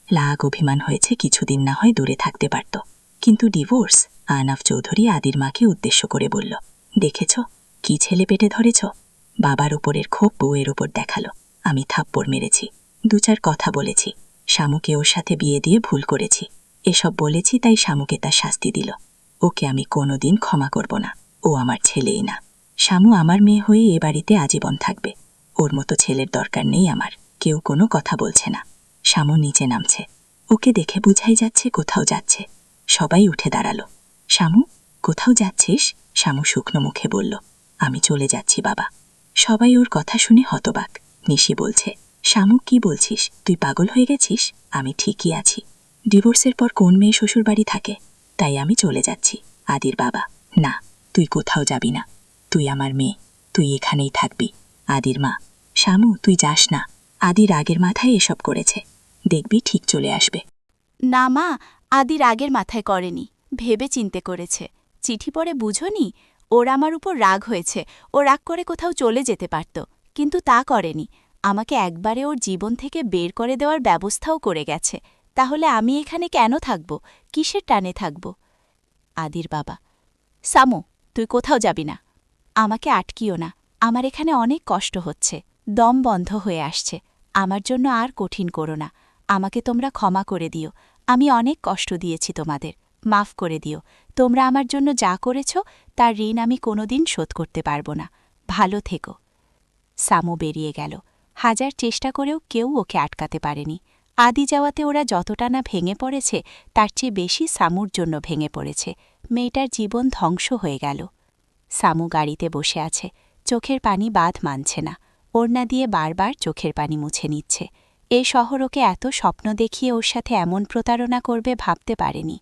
লাগ অভিমান হয়েছে, কিছুদিন না হয় দূরে থাকতে পারত, কিন্তু ডিভোর্স? আনাফ চৌধুরী আদির মাকে উদ্দেশ্য করে বলল, দেখেছ কি ছেলে পেটে ধরেছ? বাবার উপরের ক্ষোভ বউয়ের ওপর দেখালো। আমি থাপ্পড় মেরেছি, দু চার কথা বলেছি, শামুকে ওর সাথে বিয়ে দিয়ে ভুল করেছি, এসব বলেছি, তাই শামুকে তার শাস্তি দিল। ওকে আমি কোনোদিন ক্ষমা করব না। ও আমার ছেলেই না। শামু আমার মেয়ে হয়ে এ বাড়িতে আজীবন থাকবে। ওর মতো ছেলের দরকার নেই আমার। কেউ কোনো কথা বলছে না। শামু নিচে নামছে। ওকে দেখে বুঝাই যাচ্ছে কোথাও যাচ্ছে। সবাই উঠে দাঁড়ালো। শামু, কোথাও যাচ্ছিস? শামু শুকনো মুখে বলল, আমি চলে যাচ্ছি বাবা। সবাই ওর কথা শুনে হতবাক। নিশি বলছে, শামু কি বলছিস? তুই পাগল হয়ে গেছিস? আমি ঠিকই আছি। ডিভোর্সের পর কোন মেয়ে শ্বশুর বাড়ি থাকে? তাই আমি চলে যাচ্ছি। আদির বাবা, না, তুই কোথাও যাবি না। তুই আমার মেয়ে, তুই এখানেই থাকবি। আদির মা, শামু তুই যাস না। আদির আগের মাথায় এসব করেছে, দেখবি ঠিক চলে আসবে। না মা, আদি রাগের মাথায় করেনি, ভেবে চিনতে করেছে। চিঠি পড়ে বুঝোনি? ওর আমার উপর রাগ হয়েছে, ও রাগ করে কোথাও চলে যেতে পারত, কিন্তু তা করেনি। আমাকে একবারে ওর জীবন থেকে বের করে দেওয়ার ব্যবস্থাও করে গেছে। তাহলে আমি এখানে কেন থাকব? কিসের টানে থাকব? আদির বাবা, সামু তুই কোথাও যাবি না। আমাকে আটকিও না, আমার এখানে অনেক কষ্ট হচ্ছে, দম বন্ধ হয়ে আসছে। আমার জন্য আর কঠিন করো না। আমাকে তোমরা ক্ষমা করে দিও। আমি অনেক কষ্ট দিয়েছি তোমাদের, মাফ করে দিও। তোমরা আমার জন্য যা করেছ তার ঋণ আমি কোনোদিন শোধ করতে পারব না। ভালো থেকো। সামু বেরিয়ে গেল। হাজার চেষ্টা করেও কেউ ওকে আটকাতে পারেনি। আদি যাওয়াতে ওরা যতটা না ভেঙে পড়েছে, তার চেয়ে বেশি সামুর জন্য ভেঙে পড়েছে। মেয়েটার জীবন ধ্বংস হয়ে গেল। সামু গাড়িতে বসে আছে, চোখের পানি বাঁধ মানছে না। ওড়না দিয়ে বারবার চোখের পানি মুছে নিচ্ছে। এ শহর ওকে এত স্বপ্ন দেখিয়ে ওর সাথে এমন প্রতারণা করবে ভাবতে পারেনি।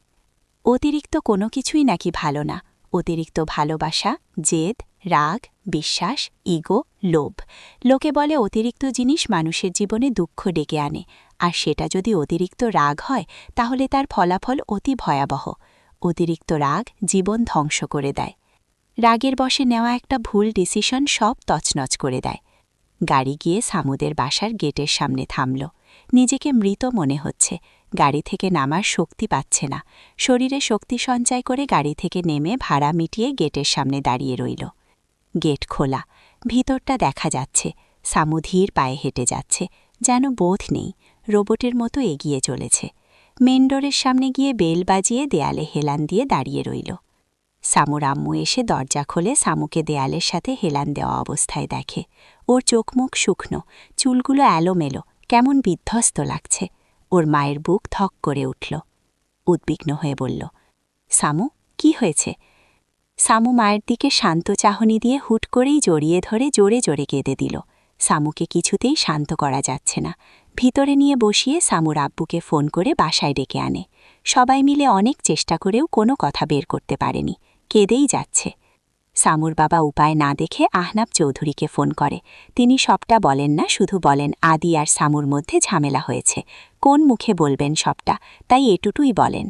অতিরিক্ত কোনো কিছুই নাকি ভালো না। অতিরিক্ত ভালোবাসা, জেদ, রাগ, বিশ্বাস, ইগো, লোভ। লোকে বলে অতিরিক্ত জিনিস মানুষের জীবনে দুঃখ ডেকে আনে, আর সেটা যদি অতিরিক্ত রাগ হয় তাহলে তার ফলাফল অতি ভয়াবহ। অতিরিক্ত রাগ জীবন ধ্বংস করে দেয়। রাগের বশে নেওয়া একটা ভুল ডিসিশন সব তছনছ করে দেয়। গাড়ি গিয়ে সামুদের বাসার গেটের সামনে থামল। নিজেকে মৃত মনে হচ্ছে। গাড়ি থেকে নামার শক্তি পাচ্ছে না। শরীরে শক্তি সঞ্চয় করে গাড়ি থেকে নেমে ভাড়া মিটিয়ে গেটের সামনে দাঁড়িয়ে রইল। গেট খোলা, ভিতরটা দেখা যাচ্ছে। সামু ধীর পায়ে হেঁটে যাচ্ছে, যেন বোধ নেই, রোবটের মতো এগিয়ে চলেছে। মেন ডোরের সামনে গিয়ে বেল বাজিয়ে দেয়ালে হেলান দিয়ে দাঁড়িয়ে রইল। সামুর আম্মু এসে দরজা খোলে সামুকে দেয়ালের সাথে হেলান দেওয়া অবস্থায় দেখে। ওর চোখ মুখ শুকনো, চুলগুলো এলোমেলো, কেমন বিধ্বস্ত লাগছে। ওর মায়ের বুক ধক করে উঠল। উদ্বিগ্ন হয়ে বলল, সামু কি হয়েছে? সামু মায়ের দিকে শান্ত চাহনি দিয়ে হুট করেই জড়িয়ে ধরে জোরে জোরে কেঁদে দিল। সামুকে কিছুতেই শান্ত করা যাচ্ছে না। ভিতরে নিয়ে বসিয়ে সামুর আব্বুকে ফোন করে বাসায় ডেকে আনে। সবাই মিলে অনেক চেষ্টা করেও কোনো কথা বের করতে পারেনি, কেঁদেই যাচ্ছে। সামুর বাবা উপায় না দেখে আহনাব চৌধুরীকে ফোন করে। তিনি সবটা বলেন না, শুধু বলেন আদি আর সামুর মধ্যে ঝামেলা হয়েছে, কোন মুখে বলবেন সবটা, তাই এটুকুই বলেন।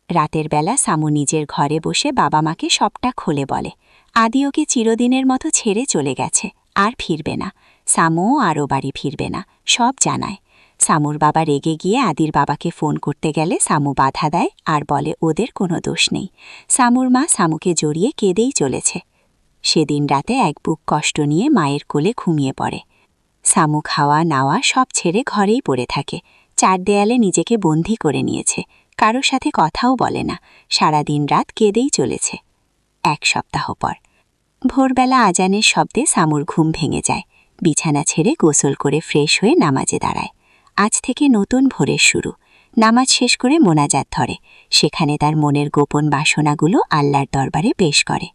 রাতের বেলা সামু নিজের ঘরে বসে বাবা মাকে সবটা খুলে বলে। আদি ওকে চিরদিনের মতো ছেড়ে চলে গেছে, আর ফিরবে না। সামুও আরও বাড়ি ফিরবে না, সব জানায়। সামুর বাবা রেগে গিয়ে আদির বাবাকে ফোন করতে গেলে সামু বাধা দেয় আর বলে ওদের কোনো দোষ নেই। সামুর মা সামুকে জড়িয়ে কেঁদেই চলেছে। সেদিন রাতে এক বুক কষ্ট নিয়ে মায়ের কোলে ঘুমিয়ে পড়ে। সামু খাওয়া নাওয়া সব ছেড়ে ঘরেই পড়ে থাকে। চার দেয়ালে নিজেকে বন্দী করে নিয়েছে, কারোর সাথে কথাও বলে না, সারাদিন রাত কেঁদেই চলেছে। এক সপ্তাহ পর ভোরবেলা আজানের শব্দে সামুর ঘুম ভেঙে যায়। বিছানা ছেড়ে গোসল করে ফ্রেশ হয়ে নামাজে দাঁড়ায়। আজ থেকে নতুন ভোরের শুরু। নামাজ শেষ করে মোনাজাত ধরে, সেখানে তার মনের গোপন বাসনাগুলো আল্লাহর দরবারে পেশ করে।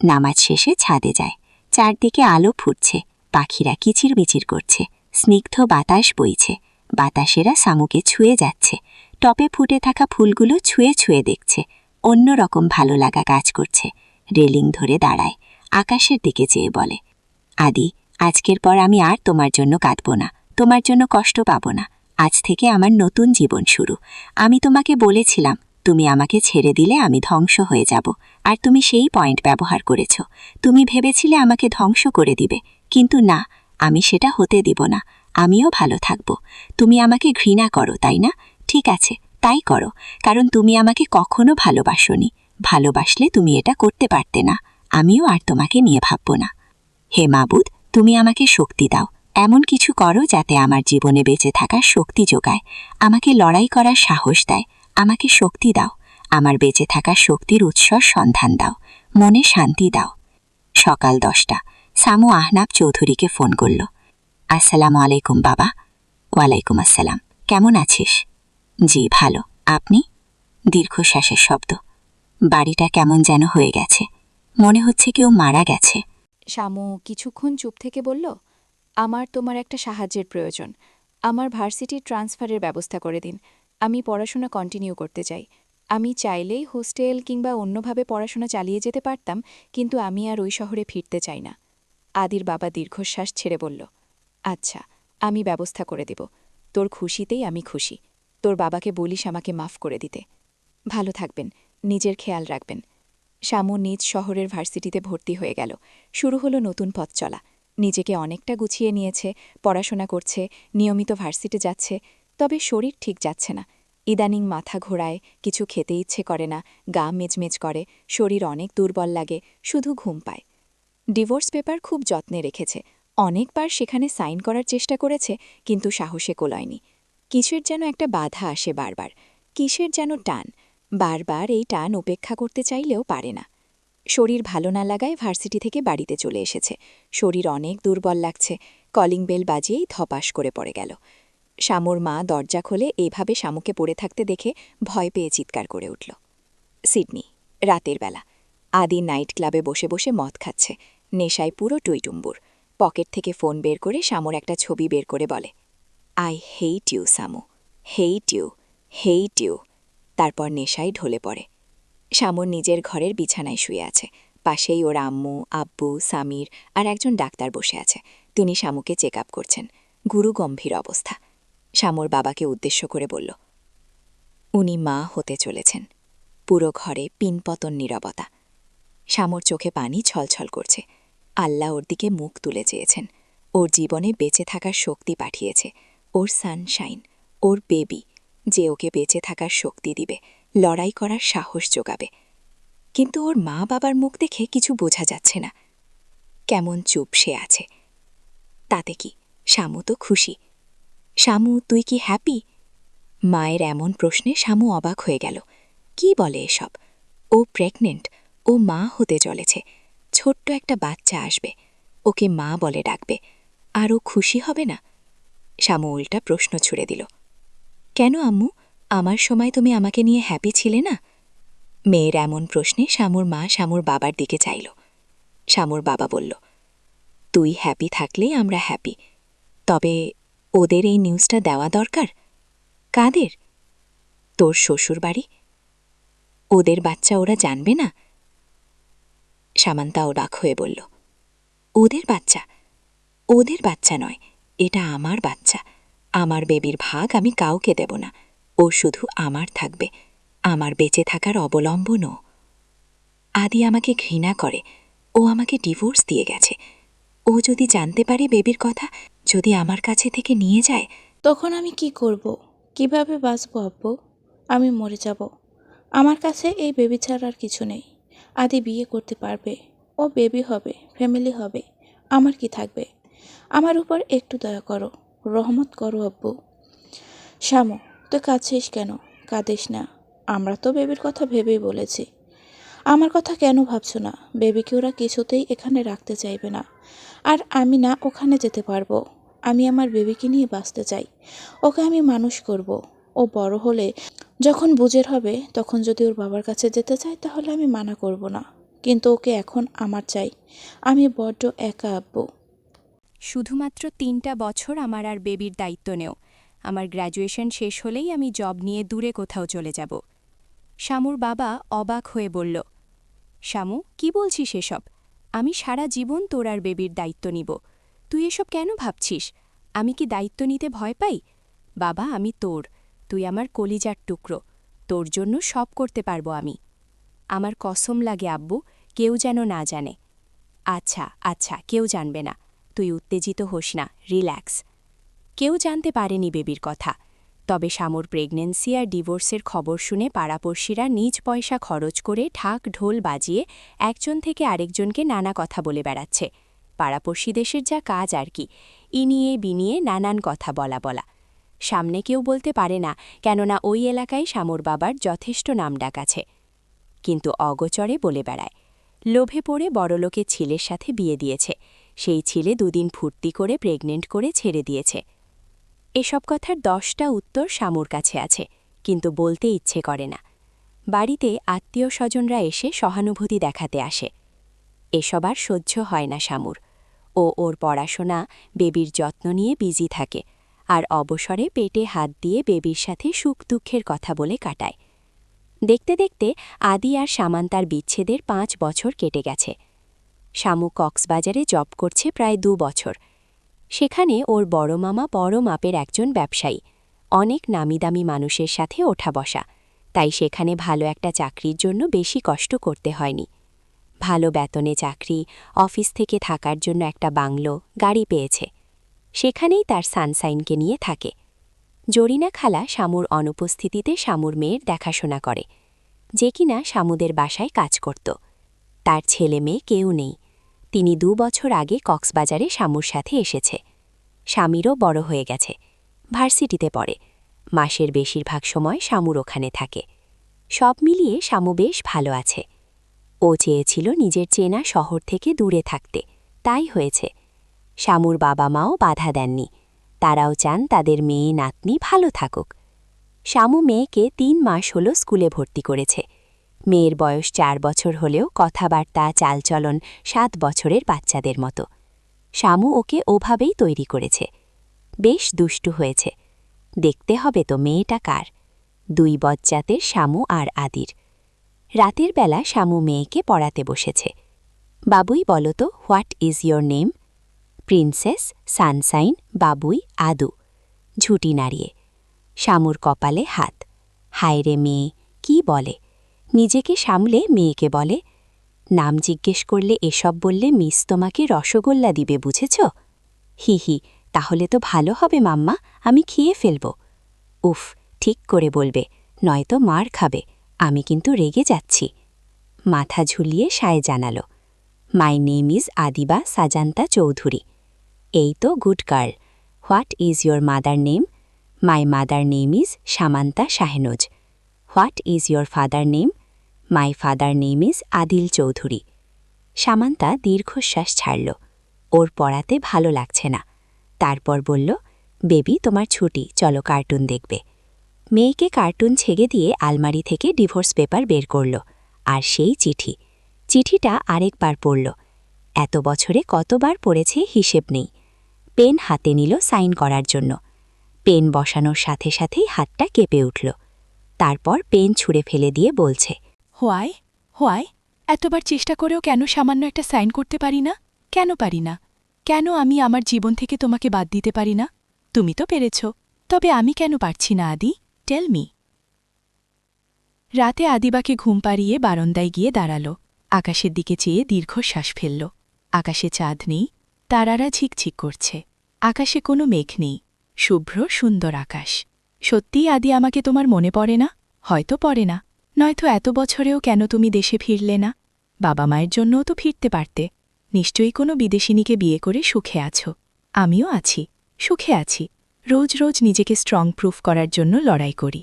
নামাজ শেষে ছাদে যায়। চারদিকে আলো ফুটছে, পাখিরা কিচিরমিচির করছে, স্নিগ্ধ বাতাস বইছে। বাতাসেরা সামুকে ছুঁয়ে যাচ্ছে, টপে ফুটে থাকা ফুলগুলো ছুঁয়ে ছুঁয়ে দেখছে। অন্যরকম ভালো লাগা কাজ করছে। রেলিং ধরে দাঁড়ায়, আকাশের দিকে চেয়ে বলে, আদি, আজকের পর আমি আর তোমার জন্য কাঁদব না, তোমার জন্য কষ্ট পাব না। আজ থেকে আমার নতুন জীবন শুরু। আমি তোমাকে বলেছিলাম তুমি আমাকে ছেড়ে দিলে আমি ধ্বংস হয়ে যাব, আর তুমি সেই পয়েন্ট ব্যবহার করেছ। তুমি ভেবেছিলে আমাকে ধ্বংস করে দিবে, কিন্তু না, আমি সেটা হতে দিব না। আমিও ভালো থাকব। তুমি আমাকে ঘৃণা করো, তাই না? ঠিক আছে, তাই করো, কারণ তুমি আমাকে কখনো ভালোবাসোনি। ভালোবাসলে তুমি এটা করতে পারতে না। আমিও আর তোমাকে নিয়ে ভাবব না। হে মাবুদ, তুমি আমাকে শক্তি দাও, এমন কিছু করো যাতে আমার জীবনে বেঁচে থাকার শক্তি যোগায়, আমাকে লড়াই করার সাহস দেয়। আমাকে শক্তি দাও, আমার বেঁচে থাকার শক্তির উৎসর সন্ধান দাও, মনে শান্তি দাও। সকাল 10টা। সামু আহনাব চৌধুরীকে ফোন করল। আসসালামু আলাইকুম বাবা। ওয়ালাইকুম আসসালাম। কেমন আছিস? জি ভালো, আপনি? দীর্ঘশ্বাসের শব্দ। বাড়িটা কেমন যেন হয়ে গেছে, মনে হচ্ছে কেউ মারা গেছে। শামু কিছুক্ষণ চুপ থেকে বলল, আমার তোমার একটা সাহায্যের প্রয়োজন। আমার ভার্সিটির ট্রান্সফারের ব্যবস্থা করে দিন। আমি পড়াশোনা কন্টিনিউ করতে চাই। আমি চাইলেই হোস্টেল কিংবা অন্যভাবে পড়াশোনা চালিয়ে যেতে পারতাম, কিন্তু আমি আর ওই শহরে ফিরতে চাই না। আদির বাবা দীর্ঘশ্বাস ছেড়ে বলল, আচ্ছা, আমি ব্যবস্থা করে দেব। তোর খুশিতেই আমি খুশি। তোর বাবাকে বলিস আমাকে মাফ করে দিতে। ভালো থাকবেন, নিজের খেয়াল রাখবেন। শামু নিজ শহরের ভার্সিটিতে ভর্তি হয়ে গেল। শুরু হলো নতুন পথ চলা। নিজেকে অনেকটা গুছিয়ে নিয়েছে, পড়াশোনা করছে, নিয়মিত ভার্সিটি যাচ্ছে, তবে শরীর ঠিক যাচ্ছে না। ইদানিং মাথা ঘোরায়, কিছু খেতে ইচ্ছে করে না, গা মেজমেজ করে, শরীর অনেক দুর্বল লাগে, শুধু ঘুম পায়। ডিভোর্স পেপার খুব যত্নে রেখেছে, অনেকবার সেখানে সাইন করার চেষ্টা করেছে, কিন্তু সাহসে কোলায়নি। কিসের যেন একটা বাধা আসে বারবার, কিসের যেন টান, বারবার এই টান উপেক্ষা করতে চাইলেও পারে না। শরীর ভালো না লাগায় ভার্সিটি থেকে বাড়িতে চলে এসেছে। শরীর অনেক দুর্বল লাগছে। কলিং বেল বাজিয়েই ধপাস করে পড়ে গেল। শামুর মা দরজা খোলে এইভাবে শামুকে পড়ে থাকতে দেখে ভয় পেয়ে চিৎকার করে উঠল। সিডনি, রাতের বেলা। আদি নাইট ক্লাবে বসে বসে মদ খাচ্ছে, নেশায় পুরো টইটুম্বুর। পকেট থেকে ফোন বের করে শামুর একটা ছবি বের করে বলে, I hate you Samu, hate you, hate you. তারপর নেশায় ঢলে পড়ে। শামুর নিজের ঘরের বিছানায় শুয়ে আছে। পাশেই ওর আম্মু, আব্বু, সামির আর একজন ডাক্তার বসে আছে। তিনি শামুকে চেক আপ করছেন। গুরু গম্ভীর অবস্থা। শামুর বাবাকে উদ্দেশ্য করে বলল, উনি মা হতে চলেছেন। পুরো ঘরে পিনপতন নীরবতা। শামুর চোখে পানি ছলছল করছে। আল্লাহ ওর দিকে মুখ তুলে চেয়েছেন। ওর জীবনে বেঁচে থাকার শক্তি পাঠিয়েছে। ওর সানশাইন, ওর বেবি, যে ওকে বেঁচে থাকার শক্তি দিবে, লড়াই করার সাহস যোগাবে। কিন্তু ওর মা বাবার মুখ দেখে কিছু বোঝা যাচ্ছে না। কেমন চুপ সে আছে। তাতে কি, শামু তো খুশি। শামু, তুই কি হ্যাপি? মায়ের এমন প্রশ্নে শামু অবাক হয়ে গেল। কি বলে এসব? ও প্রেগনেন্ট, ও মা হতে চলেছে। ছোট্ট একটা বাচ্চা আসবে, ওকে মা বলে ডাকবে, আর ও খুশি হবে না? শামু উল্টা প্রশ্ন ছুড়ে দিল, কেন আম্মু, আমার সময় তুমি আমাকে নিয়ে হ্যাপি ছিলে না? মেয়ের এমন প্রশ্নে শামুর মা শামুর বাবার দিকে চাইল। শামুর বাবা বলল, তুই হ্যাপি থাকলেই আমরা হ্যাপি। তবে ওদের এই নিউজটা দেওয়া দরকার। কাদের? তোর শ্বশুর বাড়ি? ওদের বাচ্চা ওরা জানবে না? সামান্তা অবাক হয়ে বলল, ওদের বাচ্চা? ওদের বাচ্চা নয়, এটা আমার বাচ্চা। আমার বেবির ভাগ আমি কাউকে দেব না। ও শুধু আমার থাকবে, আমার বেঁচে থাকার অবলম্বনও। আদি আমাকে ঘৃণা করে, ও আমাকে ডিভোর্স দিয়ে গেছে। ও যদি জানতে পারে বেবির কথা, যদি আমার কাছে থেকে নিয়ে যায়, তখন আমি কি করব? কিভাবে বাঁচবো আব্বু? আমি মরে যাব। আমার কাছে এই বেবি ছাড়া আর কিছু নেই। আদি বিয়ে করতে পারবে, ও বেবি হবে, ফ্যামিলি হবে, আমার কি থাকবে? আমার উপর একটু দয়া করো, রহমত করো আব্বু। শ্যামু, তুই কাঁদছিস কেন? কাঁদিস না, আমরা তো বেবির কথা ভেবেই বলেছি। আমার কথা কেন ভাবছো না? বেবিকে ওরা কিছুতেই এখানে রাখতে চাইবে না, আর আমি না ওখানে যেতে পারবো। আমি আমার বেবিকে নিয়ে বাঁচতে চাই। ওকে আমি মানুষ করব। ও বড় হলে যখন বুঝের হবে, তখন যদি ওর বাবার কাছে যেতে চায় তাহলে আমি মানা করব না, কিন্তু ওকে এখন আমার চাই। আমি বড্ড একা আব্বু। শুধুমাত্র 3টা বছর আমার আর বেবির দায়িত্ব নেও। আমার গ্র্যাজুয়েশন শেষ হলেই আমি জব নিয়ে দূরে কোথাও চলে যাব। শামুর বাবা অবাক হয়ে বলল, শামু, কি বলছিস এসব? আমি সারা জীবন তোর আর বেবির দায়িত্ব নিব। তুই এসব কেন ভাবছিস? আমি কি দায়িত্ব নিতে ভয় পাই? বাবা, আমি তোর, তুই আমার কলিজার টুকরো। তোর জন্য সব করতে পারবো আমি। আমার কসম লাগে আব্বু, কেউ যেন না জানে। আচ্ছা আচ্ছা, কেউ জানবে না। তুই উত্তেজিত হোস না, রিল্যাক্স। কেউ জানতে পারেনি বেবির কথা। তবে শামুর প্রেগন্যান্সি আর ডিভোর্সের খবর শুনে পাড়াপড়শিরা নিজ পয়সা খরচ করে ঢাক ঢোল বাজিয়ে একজন থেকে আরেকজনকে নানা কথা বলে বেড়াচ্ছে। পাড়াপড়শি দেশের যা কাজ আর কি, ইনিয়ে বিনিয়ে নানান কথা বলা। সামনে কেউ বলতে পারে না, কেননা ওই এলাকায় শামুর বাবার যথেষ্ট নামডাক আছে। কিন্তু অগোচরে বলে বেড়ায়, লোভে পড়ে বড়লোকের ছেলের সাথে বিয়ে দিয়েছে, সেই ছেলে দুদিন ফুর্তি করে প্রেগনেন্ট করে ছেড়ে দিয়েছে। এসব কথার 10টা উত্তর শামুর কাছে আছে, কিন্তু বলতে ইচ্ছে করে না। বাড়িতে আত্মীয় স্বজনরা এসে সহানুভূতি দেখাতে আসে। এসব আর সহ্য হয় না শামুর। ও ওর পড়াশোনা, বেবির যত্ন নিয়ে বিজি থাকে, আর অবসরে পেটে হাত দিয়ে বেবির সাথে সুখ দুঃখের কথা বলে কাটায়। দেখতে দেখতে আদি আর সামান্তার বিচ্ছেদের 5 বছর কেটে গেছে। শামু কক্সবাজারে জব করছে প্রায় 2 বছর। সেখানে ওর বড় মামা বড় মাপের একজন ব্যবসায়ী, অনেক নামিদামি মানুষের সাথে ওঠা বসা, তাই সেখানে ভালো একটা চাকরির জন্য বেশি কষ্ট করতে হয়নি। ভালো বেতনে চাকরি, অফিস থেকে থাকার জন্য একটা বাংলো, গাড়ি পেয়েছে। সেখানেই তার সানসাইনকে নিয়ে থাকে। জরিনা খালা শামুর অনুপস্থিতিতে শামুর মেয়ের দেখাশোনা করে, যে কিনা শামুদের বাসায় কাজ করত। তার ছেলে মেয়ে কেউ নেই। তিনি 2 বছর আগে কক্সবাজারে শামুর সাথে এসেছে। স্বামীরও বড় হয়ে গেছে, ভার্সিটিতে পড়ে। মাসের বেশিরভাগ সময় শামুর ওখানে থাকে। সব মিলিয়ে শামু বেশ ভালো আছে। ও চেয়েছিল নিজের চেনা শহর থেকে দূরে থাকতে, তাই হয়েছে। শামুর বাবা মাও বাধা দেননি, তারাও চান তাদের মেয়ে নাতনি ভালো থাকুক। শামু মেয়েকে 3 মাস হল স্কুলে ভর্তি করেছে। মেয়ের বয়স 4 বছর হলেও কথাবার্তা, চালচলন 7 বছরের বাচ্চাদের মতো। শামু ওকে ওভাবেই তৈরি করেছে। বেশ দুষ্টু হয়েছে। দেখতে হবে তো মেয়েটা কার। 2 বজ্জাতের শামু আর আদির। রাতের বেলা শামু মেয়েকে পড়াতে বসেছে। বাবুই বলো তো, what is your name? Princess, sunshine, বাবুই, আদু। ঝুঁটি নাড়িয়ে। শামুর কপালে হাত। হায় রে মেয়ে, কি বলে! নিজেকে সামলে মেয়েকে বলে, নাম জিজ্ঞেস করলে এসব বললে মিস তোমাকে রসগোল্লা দিবে, বুঝেছ? হি হি, তাহলে তো ভালো হবে মাম্মা, আমি খেয়ে ফেলব। উফ, ঠিক করে বলবে, নয়তো মার খাবে। আমি কিন্তু রেগে যাচ্ছি। মাথা ঝুলিয়ে সায় জানালো, my name is Adiba Sajanta Chowdhury. এই তো good girl. What is your mother name? My mother name is Samantha Shahnaz. What is your father name? My father name is Adil Chowdhury. Samantha দীর্ঘশ্বাস ছাড়ল। ওর পড়াতে ভালো লাগছে না। তারপর বলল, বেবি, তোমার ছুটি, চলো কার্টুন দেখবে। মেয়েকে কার্টুন ছেড়ে দিয়ে আলমারি থেকে ডিভোর্স পেপার বের করল, আর সেই চিঠি। চিঠিটা আরেকবার পড়ল। এত বছরে কতবার পড়েছে হিসেব নেই। পেন হাতে নিল সাইন করার জন্য। পেন বসানোর সাথে সাথেই হাতটা কেঁপে উঠল। তারপর পেন ছুঁড়ে ফেলে দিয়ে বলছে, হোয়াই হোয়াই এতবার চেষ্টা করেও কেন সামান্য একটা সাইন করতে পারি না? কেন পারি না? কেন আমি আমার জীবন থেকে তোমাকে বাদ দিতে পারি না? তুমি তো পেরেছ, তবে আমি কেন পারছি না আদি? Tell me. রাতে আদিবাকে ঘুম পাড়িয়ে বারান্দায় গিয়ে দাঁড়াল। আকাশের দিকে চেয়ে দীর্ঘশ্বাস ফেলল। আকাশে চাঁদ নেই, তারারা ঝিকঝিক করছে। আকাশে কোনো মেঘ নেই, শুভ্র সুন্দর আকাশ। সত্যিই আদি আমাকে তোমার মনে পড়ে না? হয়তো পড়ে না, নয়তো এত বছরেও কেন তুমি দেশে ফিরলে না? বাবা মায়ের জন্যও তো ফিরতে পারতে। নিশ্চয়ই কোনো বিদেশিনীকে বিয়ে করে সুখে আছো। আমিও আছি, সুখে আছি। রোজ রোজ নিজেকে স্ট্রং প্রুফ করার জন্য লড়াই করি।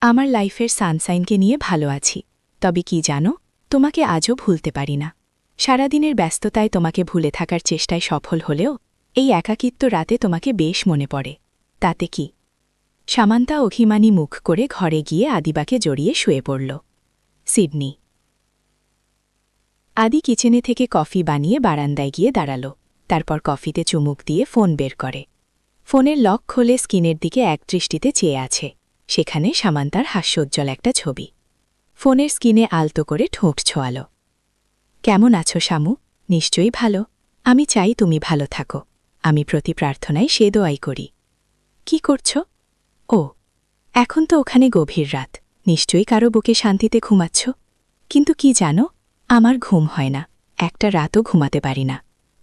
আমার লাইফের সানসাইনকে নিয়ে ভালো আছি। তবে কি জানো, তোমাকে আজও ভুলতে পারি না। সারাদিনের ব্যস্ততায় তোমাকে ভুলে থাকার চেষ্টায় সফল হলেও এই একাকিত্ব রাতে তোমাকে বেশ মনে পড়ে। তাতে কি? সামান্তা অভিমানী মুখ করে ঘরে গিয়ে আদিবাকে জড়িয়ে শুয়ে পড়ল। সিডনি। আদি কিচেনে থেকে কফি বানিয়ে বারান্দায় গিয়ে দাঁড়াল। তারপর কফিতে চুমুক দিয়ে ফোন বের করে। ফোনের লক খোলে স্ক্রিনের দিকে একদৃষ্টিতে চেয়ে আছে। সেখানে সামান্তার হাস্যোজ্জ্বল একটা ছবি। ফোনের স্ক্রিনে আলতো করে ঠোঁট ছোঁয়াল। কেমন আছো শামু? নিশ্চয়ই ভালো। আমি চাই তুমি ভালো থাকো। আমি প্রতি প্রার্থনায় সে দোয়াই করি। কি করছ? ও, এখন তো ওখানে গভীর রাত, নিশ্চয়ই কারো বুকে শান্তিতে ঘুমাচ্ছ। কিন্তু কি জানো, আমার ঘুম হয় না, একটা রাতও ঘুমাতে পারি না।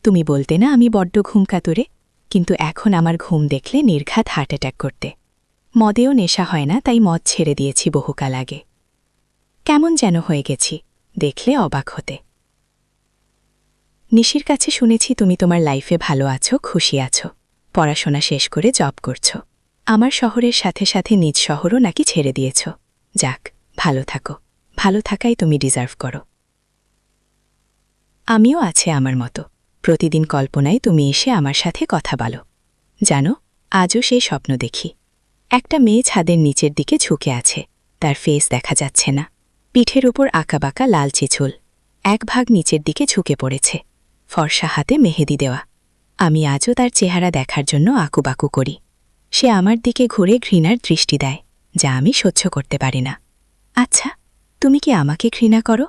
তুমি বলতে না আমি বড্ড ঘুম কাতুরে, কিন্তু এখন আমার ঘুম দেখলে নির্ঘাত হার্ট অ্যাটাক করতে। মদেও নেশা হয় না, তাই মদ ছেড়ে দিয়েছি বহুকাল আগে। কেমন যেন হয়ে গেছি, দেখলে অবাক হতে। নিশির কাছে শুনেছি তুমি তোমার লাইফে ভালো আছো, খুশি আছো, পড়াশোনা শেষ করে জব করছো। আমার শহরের সাথে সাথে নিজ শহরও নাকি ছেড়ে দিয়েছ। যাক, ভালো থাকো। ভালো থাকাই তুমি ডিজার্ভ করো। আমিও আছে আমার মতো। প্রতিদিন কল্পনায় তুমি এসে আমার সাথে কথা বলো। জানো, আজও সেই স্বপ্ন দেখি। একটা মেয়ে ছাদের নিচের দিকে ঝুঁকে আছে, তার ফেস দেখা যাচ্ছে না। পিঠের উপর আঁকাবাঁকা লালচে চুল, এক ভাগ নিচের দিকে ঝুঁকে পড়েছে, ফর্সা হাতে মেহেদি দেওয়া। আমি আজও তার চেহারা দেখার জন্য আকুবাকু করি। সে আমার দিকে ঘুরে ঘৃণার দৃষ্টি দেয়, যা আমি সহ্য করতে পারি না। আচ্ছা, তুমি কি আমাকে ঘৃণা করো?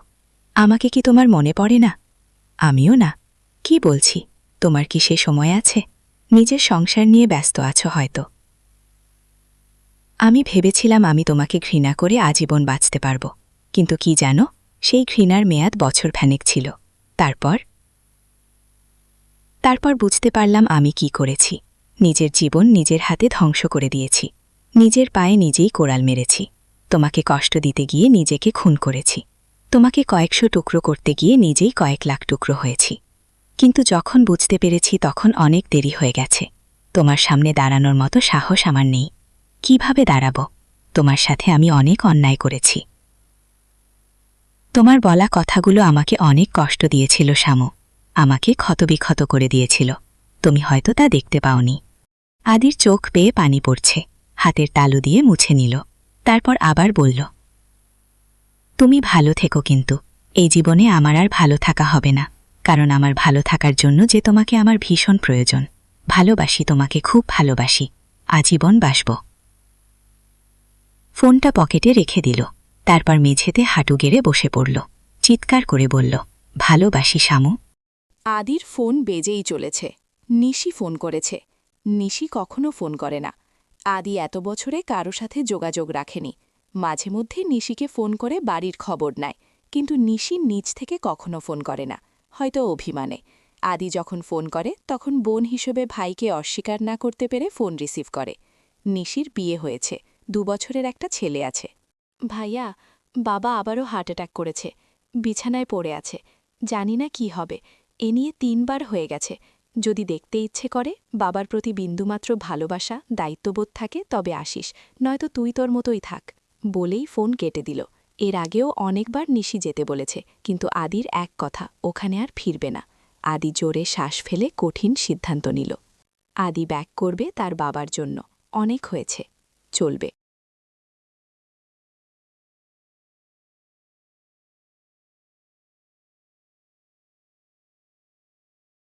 আমাকে কি তোমার মনে পড়ে না? আমিও না। কি বলছি, তোমার কি সে সময় আছে? নিজের সংসার নিয়ে ব্যস্ত আছো হয়তো। আমি ভেবেছিলাম আমি তোমাকে ঘৃণা করে আজীবন বাঁচতে পারব, কিন্তু কি জানো, সেই ঘৃণার মেয়াদ বছর খানেক ছিল। তারপর বুঝতে পারলাম আমি কি করেছি। নিজের জীবন নিজের হাতে ধ্বংস করে দিয়েছি। নিজের পায়ে নিজেই কোড়াল মেরেছি। তোমাকে কষ্ট দিতে গিয়ে নিজেকে খুন করেছি। তোমাকে কয়েকশো টুকরো করতে গিয়ে নিজেই কয়েক লাখ টুকরো হয়েছি। কিন্তু যখন বুঝতে পেরেছি তখন অনেক দেরি হয়ে গেছে। তোমার সামনে দাঁড়ানোর মতো সাহস আমার নেই। কিভাবে দাঁড়াব? তোমার সাথে আমি অনেক অন্যায় করেছি। তোমার বলা কথাগুলো আমাকে অনেক কষ্ট দিয়েছিল শামু, আমাকে ক্ষতবিক্ষত করে দিয়েছিল। তুমি হয়তো তা দেখতে পাওনি। আদির চোখ বেয়ে পানি পড়ছে, হাতের তালু দিয়ে মুছে নিল। তারপর আবার বলল, তুমি ভালো থেকো, কিন্তু এই জীবনে আমার আর ভালো থাকা হবে না, কারণ আমার ভালো থাকার জন্য যে তোমাকে আমার ভীষণ প্রয়োজন। ভালোবাসি তোমাকে, খুব ভালোবাসি, আজীবন বাসব। ফোনটা পকেটে রেখে দিল। তারপর মেঝেতে হাঁটু গেড়ে বসে পড়ল। চিৎকার করে বলল, ভালোবাসি শামু। আদির ফোন বেজেই চলেছে। নিশি ফোন করেছে। নিশি কখনো ফোন করে না। আদি এত বছরে কারো সাথে যোগাযোগ রাখেনি। মাঝে মধ্যে নিশিকে ফোন করে বাড়ির খবর নেয়, কিন্তু নিশি নিজ থেকে কখনো ফোন করে না, হয়তো অভিমানে। আদি যখন ফোন করে তখন বোন হিসেবে ভাইকে অস্বীকার না করতে পেরে ফোন রিসিভ করে। নিশির বিয়ে হয়েছে, 2 বছরের একটা ছেলে আছে। ভাইয়া, বাবা আবারও হার্ট অ্যাটাক করেছে, বিছানায় পড়ে আছে, জানি না কি হবে। এ নিয়ে 3 বার হয়ে গেছে। যদি দেখতে ইচ্ছে করে, বাবার প্রতি বিন্দুমাত্র ভালোবাসা, দায়িত্ববোধ থাকে, তবে আসিস, নয়তো তুই তোর মতোই থাক। বলেই ফোন কেটে দিল। এর আগেও অনেকবার নিশি যেতে বলেছে, কিন্তু আদির এক কথা, ওখানে আর ফিরবে না। আদি জোরে শ্বাস ফেলে কঠিন সিদ্ধান্ত নিল। আদি ব্যাক করবে তার বাবার জন্য। অনেক হয়েছে, চলবে।